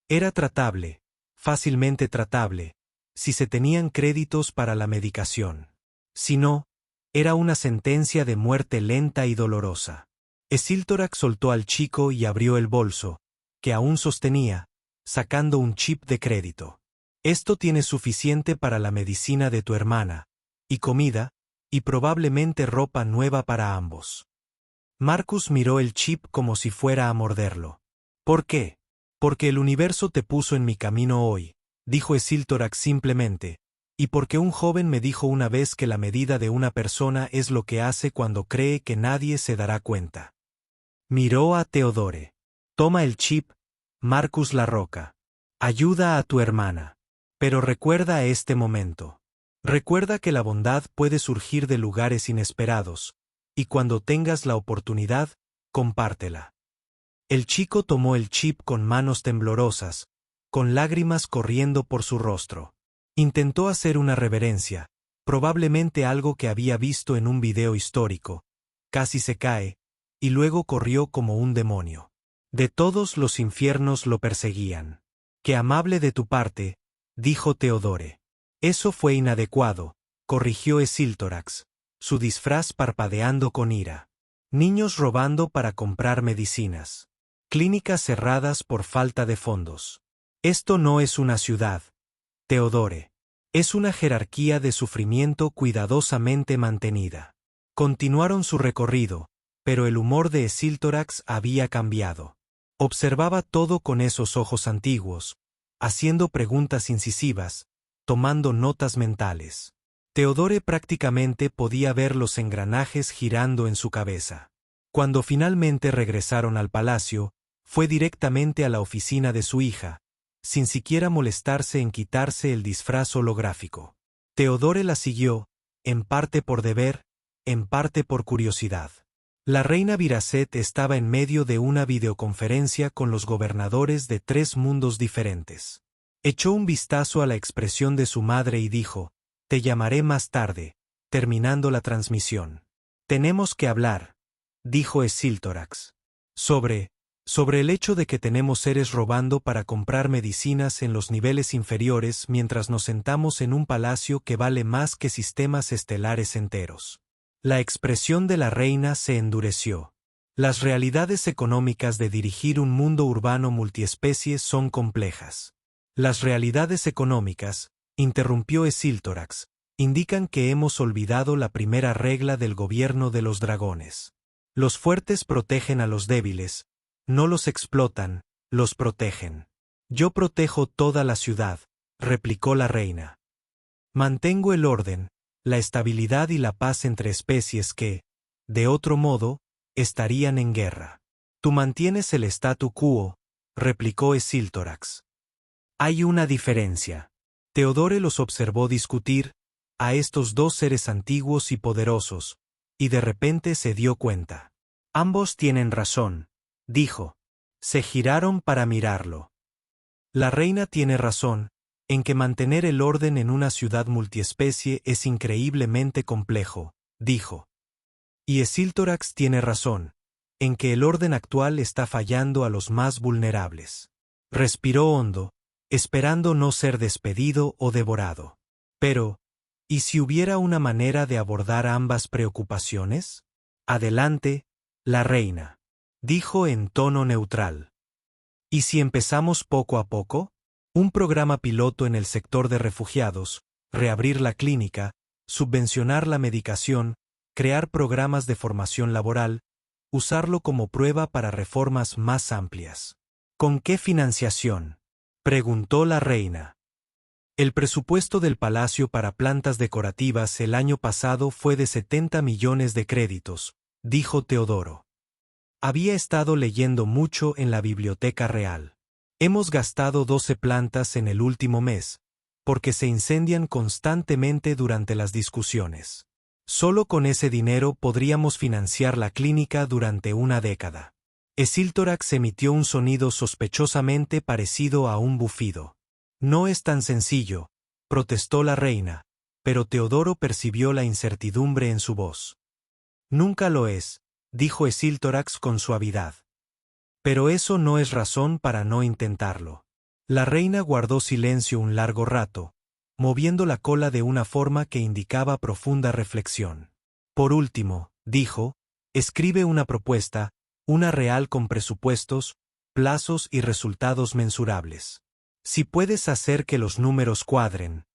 Era tratable, fácilmente tratable, si se tenían créditos para la medicación. Si no, era una sentencia de muerte lenta y dolorosa. Esiltarax soltó al chico y abrió el bolso, que aún sostenía, sacando un chip de crédito. Esto tiene suficiente para la medicina de tu hermana, y comida, y probablemente ropa nueva para ambos. Marcus miró el chip como si fuera a morderlo. ¿Por qué? Porque el universo te puso en mi camino hoy, dijo Esiltarax simplemente, y porque un joven me dijo una vez que la medida de una persona es lo que hace cuando cree que nadie se dará cuenta. Miró a Teodore. Toma el chip, Marcus La Roca. Ayuda a tu hermana. Pero recuerda este momento. Recuerda que la bondad puede surgir de lugares inesperados, y cuando tengas la oportunidad, compártela. El chico tomó el chip con manos temblorosas, con lágrimas corriendo por su rostro. Intentó hacer una reverencia, probablemente algo que había visto en un video histórico. Casi se cae, y luego corrió como un demonio. De todos los infiernos lo perseguían. «Qué amable de tu parte», dijo Teodore. «Eso fue inadecuado», corrigió Esíltorax, su disfraz parpadeando con ira. «Niños robando para comprar medicinas. Clínicas cerradas por falta de fondos. Esto no es una ciudad, Teodore. Es una jerarquía de sufrimiento cuidadosamente mantenida». Continuaron su recorrido, pero el humor de Esíltorax había cambiado. Observaba todo con esos ojos antiguos, haciendo preguntas incisivas, tomando notas mentales. Teodore prácticamente podía ver los engranajes girando en su cabeza. Cuando finalmente regresaron al palacio, fue directamente a la oficina de su hija, sin siquiera molestarse en quitarse el disfraz holográfico. Teodore la siguió, en parte por deber, en parte por curiosidad. La reina Viracet estaba en medio de una videoconferencia con los gobernadores de 3 mundos diferentes. Echó un vistazo a la expresión de su madre y dijo: «Te llamaré más tarde», terminando la transmisión. «Tenemos que hablar», dijo Esíltorax. Sobre el hecho de que tenemos seres robando para comprar medicinas en los niveles inferiores mientras nos sentamos en un palacio que vale más que sistemas estelares enteros». La expresión de la reina se endureció. Las realidades económicas de dirigir un mundo urbano multiespecie son complejas. Las realidades económicas, interrumpió Esíltorax, indican que hemos olvidado la primera regla del gobierno de los dragones. Los fuertes protegen a los débiles, no los explotan, los protegen. «Yo protejo toda la ciudad», replicó la reina. «Mantengo el orden, la estabilidad y la paz entre especies que, de otro modo, estarían en guerra». «Tú mantienes el statu quo», replicó Esíltorax. «Hay una diferencia». Teodore los observó discutir, a estos 2 seres antiguos y poderosos, y de repente se dio cuenta. «Ambos tienen razón», dijo. Se giraron para mirarlo. «La reina tiene razón, en que mantener el orden en una ciudad multiespecie es increíblemente complejo», dijo. «Y Esíltorax tiene razón, en que el orden actual está fallando a los más vulnerables». Respiró hondo, esperando no ser despedido o devorado. Pero, ¿y si hubiera una manera de abordar ambas preocupaciones? «Adelante, la reina», dijo en tono neutral. «¿Y si empezamos poco a poco? Un programa piloto en el sector de refugiados, reabrir la clínica, subvencionar la medicación, crear programas de formación laboral, usarlo como prueba para reformas más amplias». «¿Con qué financiación?», preguntó la reina. «El presupuesto del palacio para plantas decorativas el año pasado fue de 70 millones de créditos», dijo Teodoro. Había estado leyendo mucho en la biblioteca real. «Hemos gastado 12 plantas en el último mes, porque se incendian constantemente durante las discusiones. Solo con ese dinero podríamos financiar la clínica durante una década». Esíltorax emitió un sonido sospechosamente parecido a un bufido. «No es tan sencillo», protestó la reina, pero Teodoro percibió la incertidumbre en su voz. «Nunca lo es», dijo Esíltorax con suavidad. «Pero eso no es razón para no intentarlo». La reina guardó silencio un largo rato, moviendo la cola de una forma que indicaba profunda reflexión. «Por último», dijo, «escribe una propuesta, una real con presupuestos, plazos y resultados mensurables. Si puedes hacer que los números cuadren,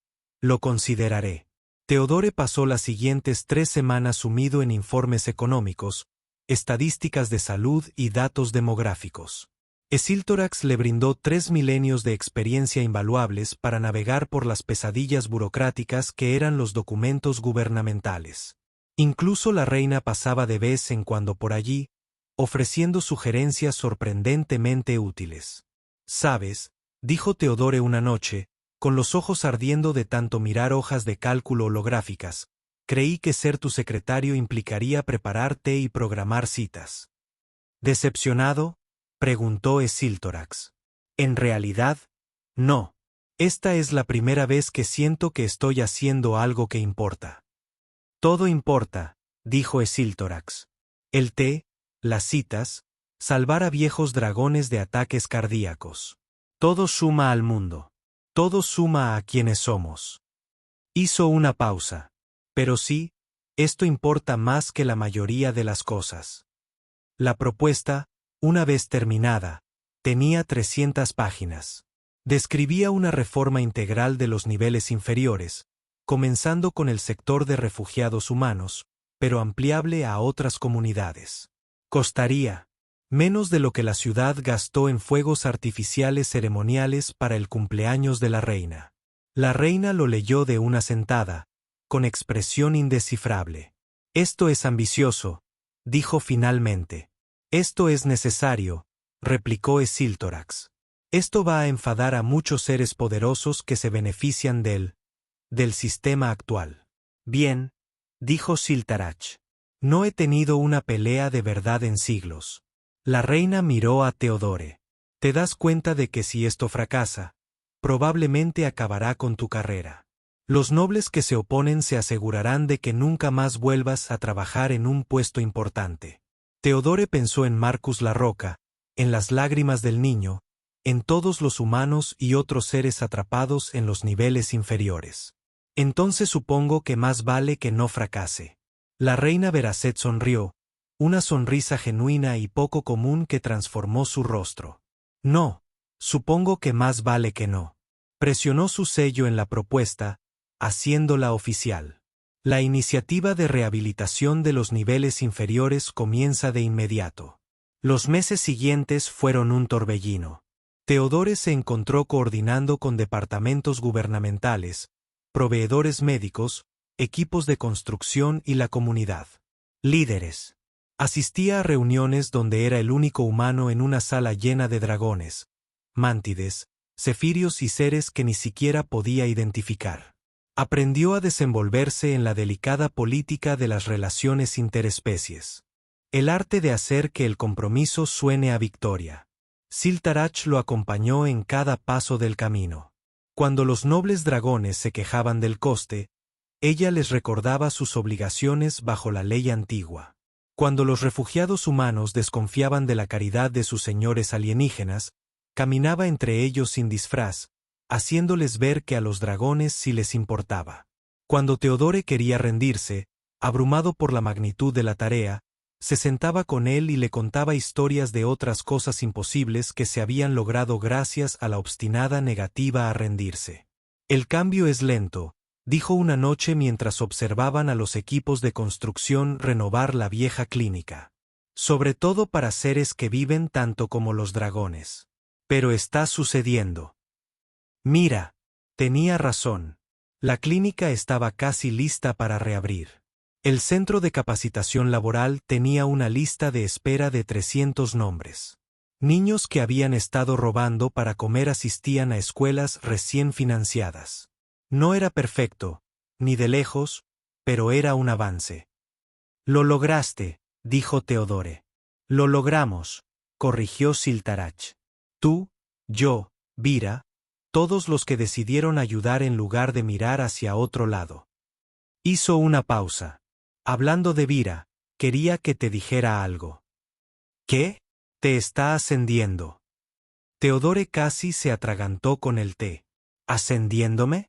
lo consideraré». Teodore pasó las siguientes 3 semanas sumido en informes económicos, estadísticas de salud y datos demográficos. Esíltorax le brindó 3 milenios de experiencia invaluables para navegar por las pesadillas burocráticas que eran los documentos gubernamentales. Incluso la reina pasaba de vez en cuando por allí, ofreciendo sugerencias sorprendentemente útiles. «¿Sabes?», dijo Teodore una noche, Con los ojos ardiendo de tanto mirar hojas de cálculo holográficas, creí que ser tu secretario implicaría prepararte y programar citas. ¿Decepcionado?, preguntó Esiltorax. En realidad, no. Esta es la primera vez que siento que estoy haciendo algo que importa. Todo importa, dijo Esiltorax. El té, las citas, salvar a viejos dragones de ataques cardíacos. Todo suma al mundo. Todo suma a quienes somos. Hizo una pausa. Pero sí, esto importa más que la mayoría de las cosas. La propuesta, una vez terminada, tenía 300 páginas. Describía una reforma integral de los niveles inferiores, comenzando con el sector de refugiados humanos, pero ampliable a otras comunidades. Costaría menos de lo que la ciudad gastó en fuegos artificiales ceremoniales para el cumpleaños de la reina. La reina lo leyó de una sentada, con expresión indescifrable. Esto es ambicioso, dijo finalmente. Esto es necesario, replicó Esiltorax. Esto va a enfadar a muchos seres poderosos que se benefician del sistema actual. Bien, dijo Siltarach. No he tenido una pelea de verdad en siglos. La reina miró a Teodore. Te das cuenta de que si esto fracasa, probablemente acabará con tu carrera. Los nobles que se oponen se asegurarán de que nunca más vuelvas a trabajar en un puesto importante. Teodore pensó en Marcus la Roca, en las lágrimas del niño, en todos los humanos y otros seres atrapados en los niveles inferiores. Entonces supongo que más vale que no fracase. La reina Veracet sonrió, una sonrisa genuina y poco común que transformó su rostro. No, supongo que más vale que no. Presionó su sello en la propuesta, haciéndola oficial. La iniciativa de rehabilitación de los niveles inferiores comienza de inmediato. Los meses siguientes fueron un torbellino. Teodore se encontró coordinando con departamentos gubernamentales, proveedores médicos, equipos de construcción y la comunidad. Líderes. Asistía a reuniones donde era el único humano en una sala llena de dragones, mántides, cefirios y seres que ni siquiera podía identificar. Aprendió a desenvolverse en la delicada política de las relaciones interespecies. El arte de hacer que el compromiso suene a victoria. Siltarach lo acompañó en cada paso del camino. Cuando los nobles dragones se quejaban del coste, ella les recordaba sus obligaciones bajo la ley antigua. Cuando los refugiados humanos desconfiaban de la caridad de sus señores alienígenas, caminaba entre ellos sin disfraz, haciéndoles ver que a los dragones sí les importaba. Cuando Teodore quería rendirse, abrumado por la magnitud de la tarea, se sentaba con él y le contaba historias de otras cosas imposibles que se habían logrado gracias a la obstinada negativa a rendirse. El cambio es lento, dijo una noche mientras observaban a los equipos de construcción renovar la vieja clínica. Sobre todo para seres que viven tanto como los dragones. Pero está sucediendo. Mira, tenía razón. La clínica estaba casi lista para reabrir. El centro de capacitación laboral tenía una lista de espera de 300 nombres. Niños que habían estado robando para comer asistían a escuelas recién financiadas. No era perfecto, ni de lejos, pero era un avance. Lo lograste, dijo Teodore. Lo logramos, corrigió Siltarach. Tú, yo, Vira, todos los que decidieron ayudar en lugar de mirar hacia otro lado. Hizo una pausa. Hablando de Vira, quería que te dijera algo. ¿Qué? Te está ascendiendo. Teodore casi se atragantó con el té. ¿Ascendiéndome?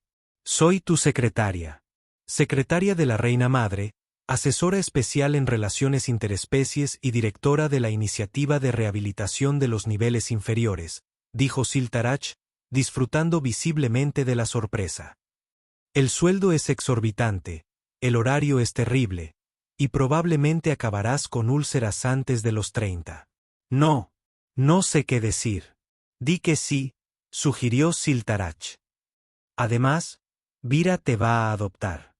Soy tu secretaria. Secretaria de la Reina Madre, asesora especial en relaciones interespecies y directora de la iniciativa de rehabilitación de los niveles inferiores, dijo Siltarach, disfrutando visiblemente de la sorpresa. El sueldo es exorbitante, el horario es terrible, y probablemente acabarás con úlceras antes de los 30. No, no sé qué decir. Di que sí, sugirió Siltarach. Además, Vira te va a adoptar.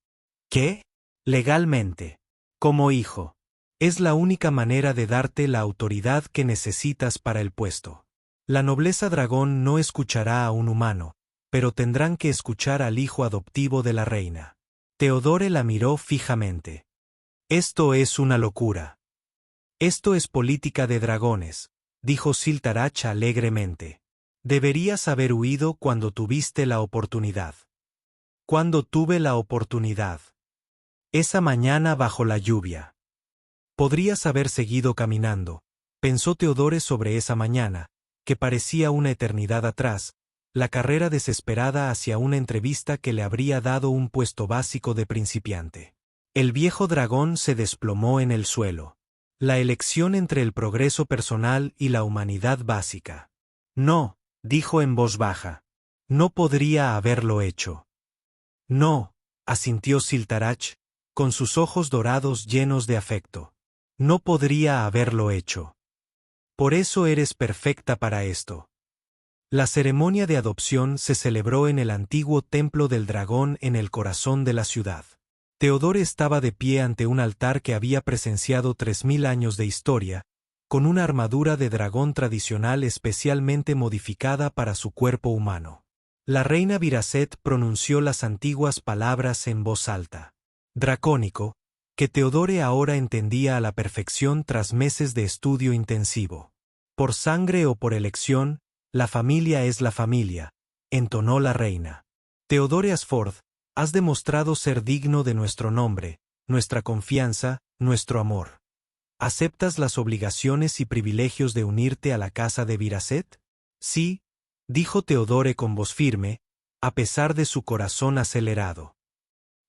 ¿Qué? Legalmente. Como hijo. Es la única manera de darte la autoridad que necesitas para el puesto. La nobleza dragón no escuchará a un humano, pero tendrán que escuchar al hijo adoptivo de la reina. Teodore la miró fijamente. Esto es una locura. Esto es política de dragones, dijo Siltarach alegremente. Deberías haber huido cuando tuviste la oportunidad. Cuando tuve la oportunidad. Esa mañana bajo la lluvia. Podrías haber seguido caminando, pensó Teodore sobre esa mañana, que parecía una eternidad atrás, la carrera desesperada hacia una entrevista que le habría dado un puesto básico de principiante. El viejo dragón se desplomó en el suelo. La elección entre el progreso personal y la humanidad básica. No, dijo en voz baja. No podría haberlo hecho. No, asintió Siltarach, con sus ojos dorados llenos de afecto. No podría haberlo hecho. Por eso eres perfecta para esto. La ceremonia de adopción se celebró en el antiguo templo del dragón en el corazón de la ciudad. Teodore estaba de pie ante un altar que había presenciado 3000 años de historia, con una armadura de dragón tradicional especialmente modificada para su cuerpo humano. La reina Viraset pronunció las antiguas palabras en voz alta. Dracónico, que Teodore ahora entendía a la perfección tras meses de estudio intensivo. Por sangre o por elección, la familia es la familia, entonó la reina. Teodore Asford, has demostrado ser digno de nuestro nombre, nuestra confianza, nuestro amor. ¿Aceptas las obligaciones y privilegios de unirte a la casa de Viraset? Sí, dijo Teodore con voz firme, a pesar de su corazón acelerado.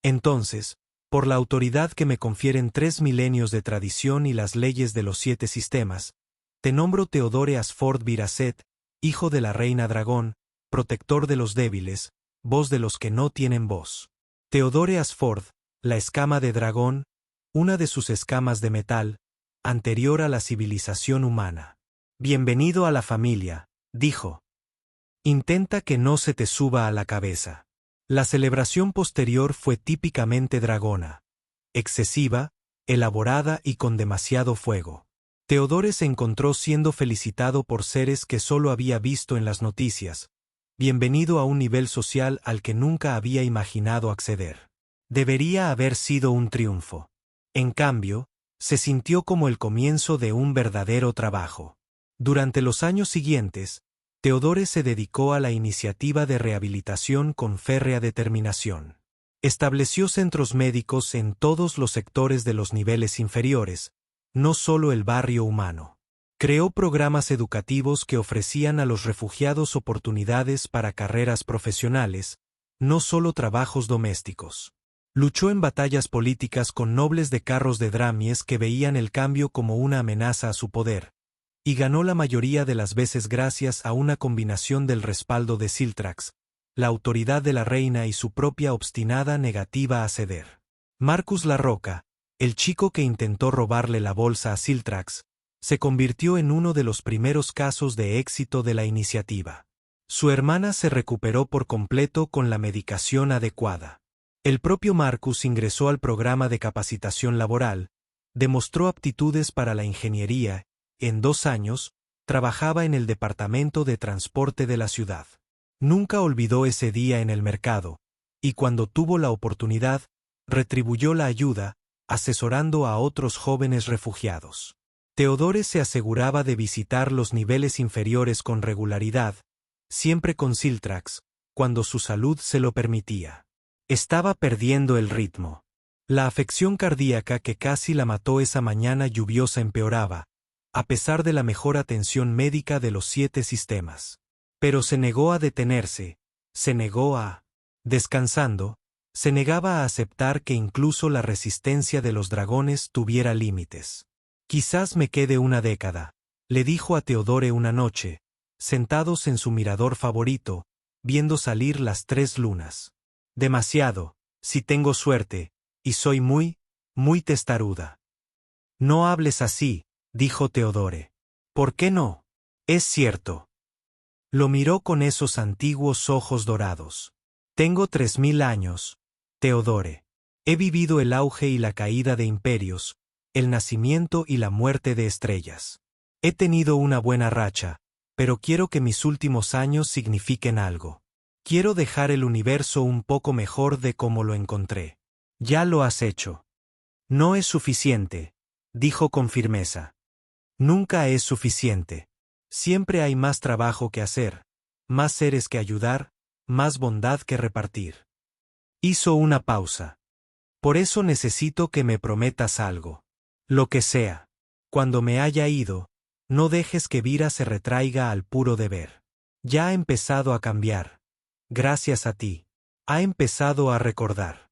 Entonces, por la autoridad que me confieren 3 milenios de tradición y las leyes de los 7 sistemas, te nombro Teodore Asford Viraset, hijo de la reina dragón, protector de los débiles, voz de los que no tienen voz. Teodore Asford, la escama de dragón, una de sus escamas de metal, anterior a la civilización humana. Bienvenido a la familia, dijo. Intenta que no se te suba a la cabeza. La celebración posterior fue típicamente dragona. Excesiva, elaborada y con demasiado fuego. Teodore se encontró siendo felicitado por seres que solo había visto en las noticias. Bienvenido a un nivel social al que nunca había imaginado acceder. Debería haber sido un triunfo. En cambio, se sintió como el comienzo de un verdadero trabajo. Durante los años siguientes, Teodore se dedicó a la iniciativa de rehabilitación con férrea determinación. Estableció centros médicos en todos los sectores de los niveles inferiores, no solo el barrio humano. Creó programas educativos que ofrecían a los refugiados oportunidades para carreras profesionales, no solo trabajos domésticos. Luchó en batallas políticas con nobles de carros de Dramies que veían el cambio como una amenaza a su poder, y ganó la mayoría de las veces gracias a una combinación del respaldo de Siltrax, la autoridad de la reina y su propia obstinada negativa a ceder. Marcus La Roca, el chico que intentó robarle la bolsa a Siltrax, se convirtió en uno de los primeros casos de éxito de la iniciativa. Su hermana se recuperó por completo con la medicación adecuada. El propio Marcus ingresó al programa de capacitación laboral, demostró aptitudes para la ingeniería, en 2 años, trabajaba en el departamento de transporte de la ciudad. Nunca olvidó ese día en el mercado, y cuando tuvo la oportunidad, retribuyó la ayuda, asesorando a otros jóvenes refugiados. Teodore se aseguraba de visitar los niveles inferiores con regularidad, siempre con Siltrax, cuando su salud se lo permitía. Estaba perdiendo el ritmo. La afección cardíaca que casi la mató esa mañana lluviosa empeoraba, a pesar de la mejor atención médica de los 7 sistemas. Pero se negó a detenerse, se negó a... Descansando, se negaba a aceptar que incluso la resistencia de los dragones tuviera límites. Quizás me quede una década, le dijo a Teodore una noche, sentados en su mirador favorito, viendo salir las 3 lunas. Demasiado, si tengo suerte, y soy muy testaruda. No hables así, dijo Teodore. ¿Por qué no? Es cierto. Lo miró con esos antiguos ojos dorados. Tengo 3000 años, Teodore. He vivido el auge y la caída de imperios, el nacimiento y la muerte de estrellas. He tenido una buena racha, pero quiero que mis últimos años signifiquen algo. Quiero dejar el universo un poco mejor de como lo encontré. Ya lo has hecho. No es suficiente, dijo con firmeza. Nunca es suficiente. Siempre hay más trabajo que hacer, más seres que ayudar, más bondad que repartir. Hizo una pausa. Por eso necesito que me prometas algo. Lo que sea. Cuando me haya ido, no dejes que Vira se retraiga al puro deber. Ya ha empezado a cambiar. Gracias a ti. Ha empezado a recordar.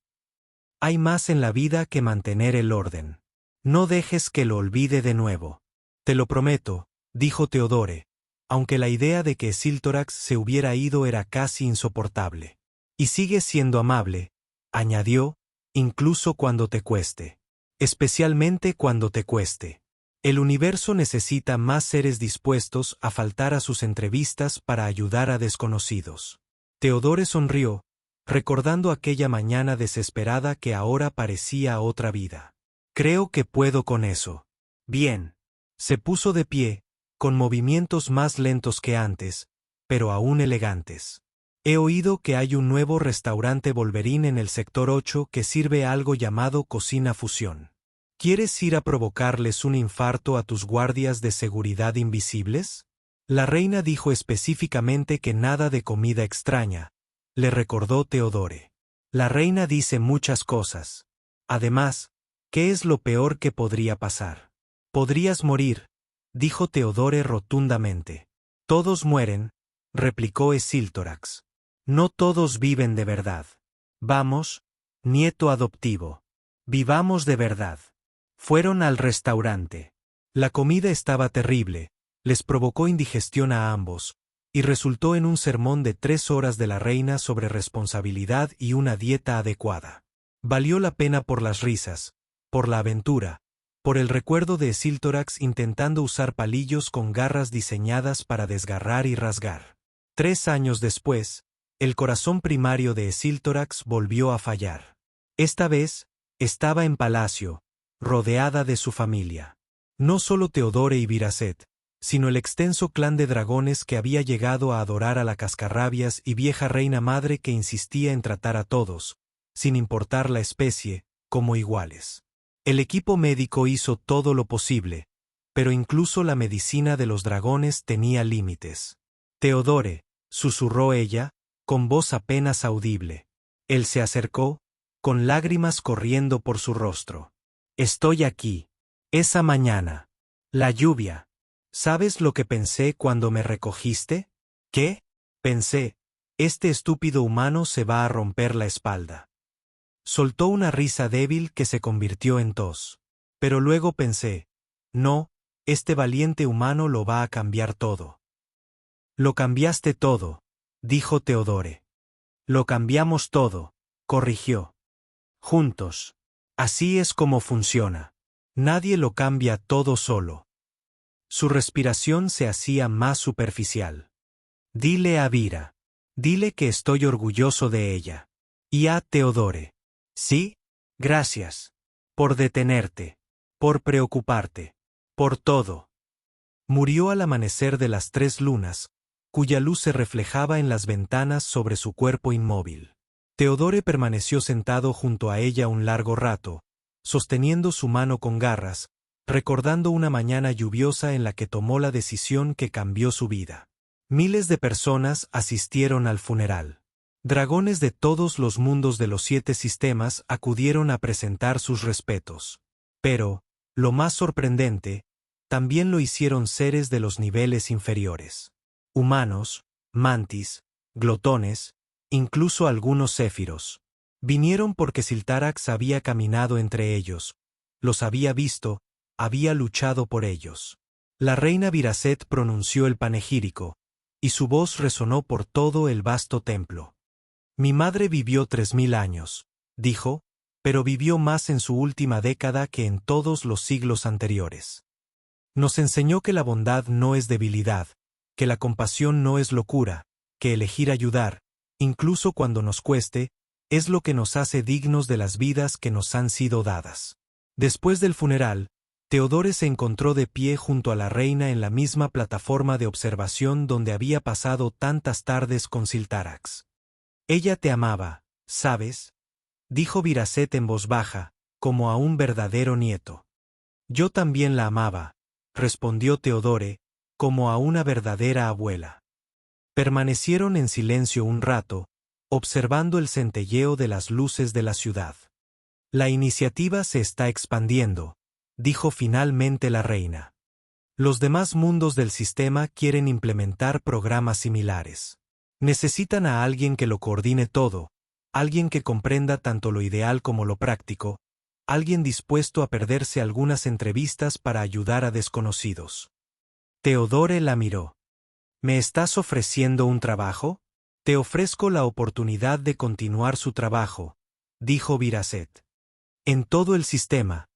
Hay más en la vida que mantener el orden. No dejes que lo olvide de nuevo. Te lo prometo, dijo Teodore, aunque la idea de que Siltorax se hubiera ido era casi insoportable. Y sigues siendo amable, añadió, incluso cuando te cueste. Especialmente cuando te cueste. El universo necesita más seres dispuestos a faltar a sus entrevistas para ayudar a desconocidos. Teodore sonrió, recordando aquella mañana desesperada que ahora parecía otra vida. Creo que puedo con eso. Bien. Se puso de pie, con movimientos más lentos que antes, pero aún elegantes. He oído que hay un nuevo restaurante Wolverine en el sector 8 que sirve algo llamado cocina fusión. ¿Quieres ir a provocarles un infarto a tus guardias de seguridad invisibles? La reina dijo específicamente que nada de comida extraña, le recordó Teodore. La reina dice muchas cosas. Además, ¿qué es lo peor que podría pasar? Podrías morir, dijo Teodore rotundamente. Todos mueren, replicó Esiltorax. No todos viven de verdad. Vamos, nieto adoptivo. Vivamos de verdad. Fueron al restaurante. La comida estaba terrible, les provocó indigestión a ambos, y resultó en un sermón de 3 horas de la reina sobre responsabilidad y una dieta adecuada. Valió la pena por las risas, por la aventura, por el recuerdo de Esiltorax intentando usar palillos con garras diseñadas para desgarrar y rasgar. 3 años después, el corazón primario de Esiltorax volvió a fallar. Esta vez, estaba en palacio, rodeada de su familia. No solo Teodore y Viracet, sino el extenso clan de dragones que había llegado a adorar a la cascarrabias y vieja reina madre que insistía en tratar a todos, sin importar la especie, como iguales. El equipo médico hizo todo lo posible, pero incluso la medicina de los dragones tenía límites. Teodore, susurró ella, con voz apenas audible. Él se acercó, con lágrimas corriendo por su rostro. Estoy aquí. Esa mañana. La lluvia. ¿Sabes lo que pensé cuando me recogiste? ¿Qué? Pensé, este estúpido humano se va a romper la espalda. Soltó una risa débil que se convirtió en tos. Pero luego pensé, no, este valiente humano lo va a cambiar todo. Lo cambiaste todo, dijo Teodore. Lo cambiamos todo, corrigió. Juntos. Así es como funciona. Nadie lo cambia todo solo. Su respiración se hacía más superficial. Dile a Vira. Dile que estoy orgulloso de ella. Y a Teodore. Sí, gracias. Por detenerte. Por preocuparte. Por todo. Murió al amanecer de las 3 lunas, cuya luz se reflejaba en las ventanas sobre su cuerpo inmóvil. Teodore permaneció sentado junto a ella un largo rato, sosteniendo su mano con garras, recordando una mañana lluviosa en la que tomó la decisión que cambió su vida. Miles de personas asistieron al funeral. Dragones de todos los mundos de los 7 sistemas acudieron a presentar sus respetos. Pero, lo más sorprendente, también lo hicieron seres de los niveles inferiores. Humanos, mantis, glotones, incluso algunos céfiros. Vinieron porque Siltarax había caminado entre ellos, los había visto, había luchado por ellos. La reina Viracet pronunció el panegírico, y su voz resonó por todo el vasto templo. Mi madre vivió 3000 años, dijo, pero vivió más en su última década que en todos los siglos anteriores. Nos enseñó que la bondad no es debilidad, que la compasión no es locura, que elegir ayudar, incluso cuando nos cueste, es lo que nos hace dignos de las vidas que nos han sido dadas. Después del funeral, Teodore se encontró de pie junto a la reina en la misma plataforma de observación donde había pasado tantas tardes con Siltarax. Ella te amaba, ¿sabes? Dijo Viracet en voz baja, como a un verdadero nieto. Yo también la amaba, respondió Teodore, como a una verdadera abuela. Permanecieron en silencio un rato, observando el centelleo de las luces de la ciudad. La iniciativa se está expandiendo, dijo finalmente la reina. Los demás mundos del sistema quieren implementar programas similares. Necesitan a alguien que lo coordine todo, alguien que comprenda tanto lo ideal como lo práctico, alguien dispuesto a perderse algunas entrevistas para ayudar a desconocidos. Teodore la miró. ¿Me estás ofreciendo un trabajo? Te ofrezco la oportunidad de continuar su trabajo, dijo Viracet. En todo el sistema,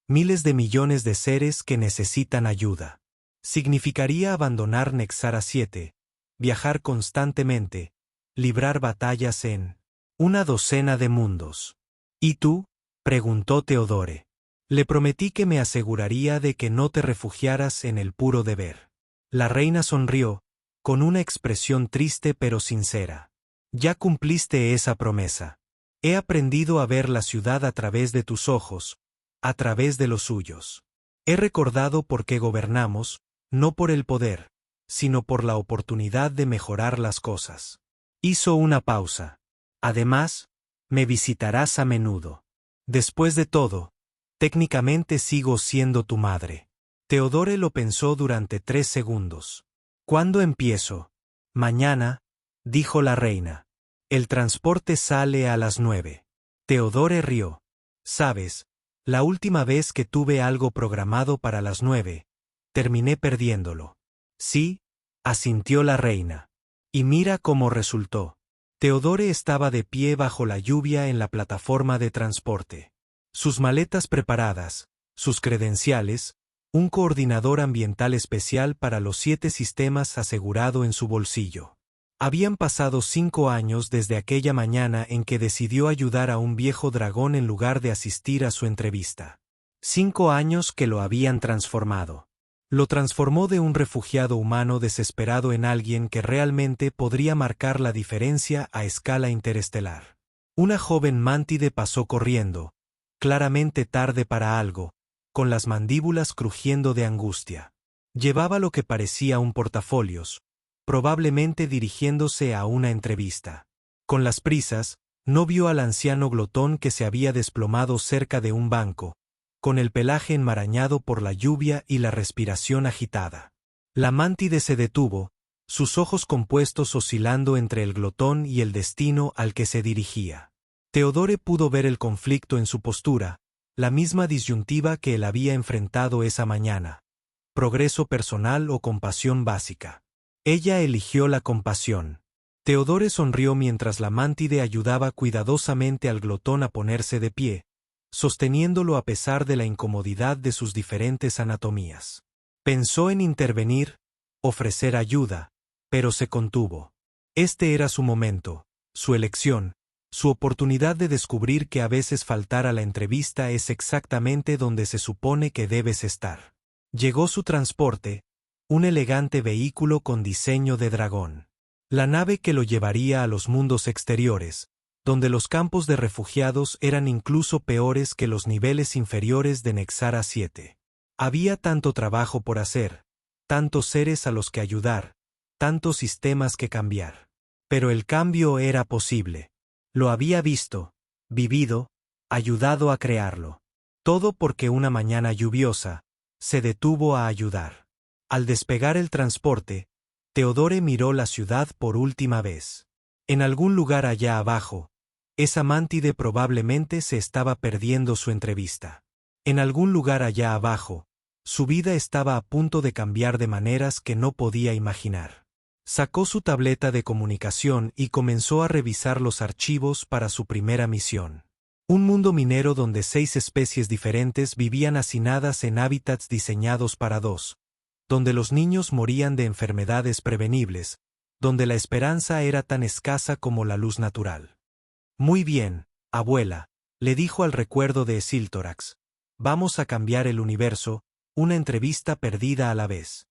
miles de millones de seres que necesitan ayuda. Significaría abandonar Nexara 7, viajar constantemente, librar batallas en una docena de mundos. ¿Y tú? Preguntó Teodore. Le prometí que me aseguraría de que no te refugiaras en el puro deber. La reina sonrió, con una expresión triste pero sincera. Ya cumpliste esa promesa. He aprendido a ver la ciudad a través de tus ojos, a través de los suyos. He recordado por qué gobernamos, no por el poder, sino por la oportunidad de mejorar las cosas. Hizo una pausa. Además, me visitarás a menudo. Después de todo, técnicamente sigo siendo tu madre. Teodore lo pensó durante 3 segundos. ¿Cuándo empiezo? Mañana, dijo la reina. El transporte sale a las 9. Teodore rió. Sabes, la última vez que tuve algo programado para las 9, terminé perdiéndolo. Sí, asintió la reina. Y mira cómo resultó. Teodore estaba de pie bajo la lluvia en la plataforma de transporte. Sus maletas preparadas, sus credenciales, un coordinador ambiental especial para los 7 sistemas asegurado en su bolsillo. Habían pasado 5 años desde aquella mañana en que decidió ayudar a un viejo dragón en lugar de asistir a su entrevista. 5 años que lo habían transformado. Lo transformó de un refugiado humano desesperado en alguien que realmente podría marcar la diferencia a escala interestelar. Una joven mántide pasó corriendo, claramente tarde para algo, con las mandíbulas crujiendo de angustia. Llevaba lo que parecía un portafolios, probablemente dirigiéndose a una entrevista. Con las prisas, no vio al anciano glotón que se había desplomado cerca de un banco, con el pelaje enmarañado por la lluvia y la respiración agitada. La mántide se detuvo, sus ojos compuestos oscilando entre el glotón y el destino al que se dirigía. Teodore pudo ver el conflicto en su postura, la misma disyuntiva que él había enfrentado esa mañana. Progreso personal o compasión básica. Ella eligió la compasión. Teodore sonrió mientras la mántide ayudaba cuidadosamente al glotón a ponerse de pie, sosteniéndolo a pesar de la incomodidad de sus diferentes anatomías. Pensó en intervenir, ofrecer ayuda, pero se contuvo. Este era su momento, su elección, su oportunidad de descubrir que a veces faltar a la entrevista es exactamente donde se supone que debes estar. Llegó su transporte, un elegante vehículo con diseño de dragón. La nave que lo llevaría a los mundos exteriores, donde los campos de refugiados eran incluso peores que los niveles inferiores de Nexara 7. Había tanto trabajo por hacer, tantos seres a los que ayudar, tantos sistemas que cambiar. Pero el cambio era posible. Lo había visto, vivido, ayudado a crearlo. Todo porque una mañana lluviosa, se detuvo a ayudar. Al despegar el transporte, Teodore miró la ciudad por última vez. En algún lugar allá abajo, esa mántide probablemente se estaba perdiendo su entrevista. En algún lugar allá abajo, su vida estaba a punto de cambiar de maneras que no podía imaginar. Sacó su tableta de comunicación y comenzó a revisar los archivos para su primera misión. Un mundo minero donde 6 especies diferentes vivían hacinadas en hábitats diseñados para 2, donde los niños morían de enfermedades prevenibles, donde la esperanza era tan escasa como la luz natural. Muy bien, abuela, le dijo al recuerdo de Esiltorax. Vamos a cambiar el universo, una entrevista perdida a la vez.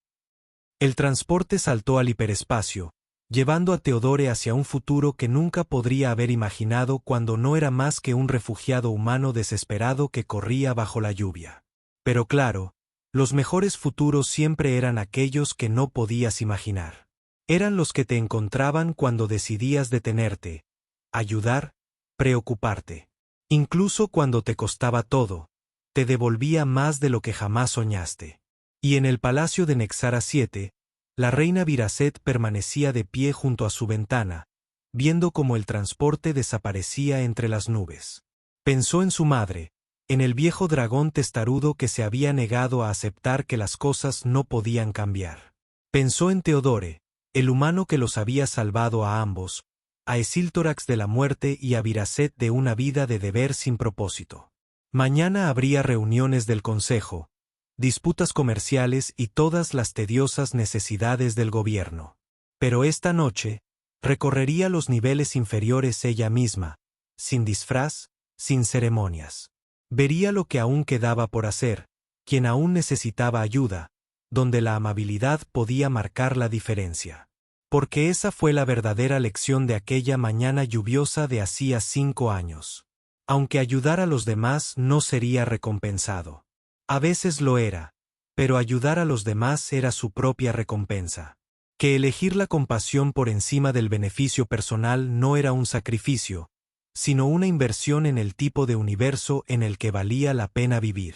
El transporte saltó al hiperespacio, llevando a Teodore hacia un futuro que nunca podría haber imaginado cuando no era más que un refugiado humano desesperado que corría bajo la lluvia. Pero claro, los mejores futuros siempre eran aquellos que no podías imaginar. Eran los que te encontraban cuando decidías detenerte, ayudar, preocuparte. Incluso cuando te costaba todo, te devolvía más de lo que jamás soñaste. Y en el palacio de Nexara 7, la reina Viraset permanecía de pie junto a su ventana, viendo cómo el transporte desaparecía entre las nubes. Pensó en su madre, en el viejo dragón testarudo que se había negado a aceptar que las cosas no podían cambiar. Pensó en Teodore, el humano que los había salvado a ambos, a Esiltorax de la muerte y a Viraset de una vida de deber sin propósito. Mañana habría reuniones del consejo, disputas comerciales y todas las tediosas necesidades del gobierno. Pero esta noche, recorrería los niveles inferiores ella misma, sin disfraz, sin ceremonias. Vería lo que aún quedaba por hacer, quien aún necesitaba ayuda, donde la amabilidad podía marcar la diferencia. Porque esa fue la verdadera lección de aquella mañana lluviosa de hacía 5 años. Aunque ayudar a los demás no sería recompensado. A veces lo era, pero ayudar a los demás era su propia recompensa. Que elegir la compasión por encima del beneficio personal no era un sacrificio, sino una inversión en el tipo de universo en el que valía la pena vivir.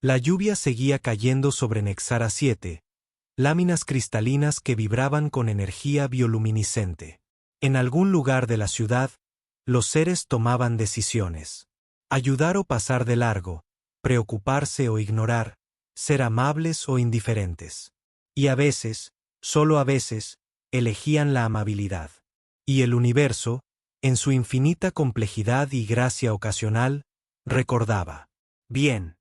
La lluvia seguía cayendo sobre Nexara 7, láminas cristalinas que vibraban con energía bioluminiscente. En algún lugar de la ciudad, los seres tomaban decisiones. Ayudar o pasar de largo, preocuparse o ignorar, ser amables o indiferentes. Y a veces, solo a veces, elegían la amabilidad. Y el universo, en su infinita complejidad y gracia ocasional, recordaba: bien,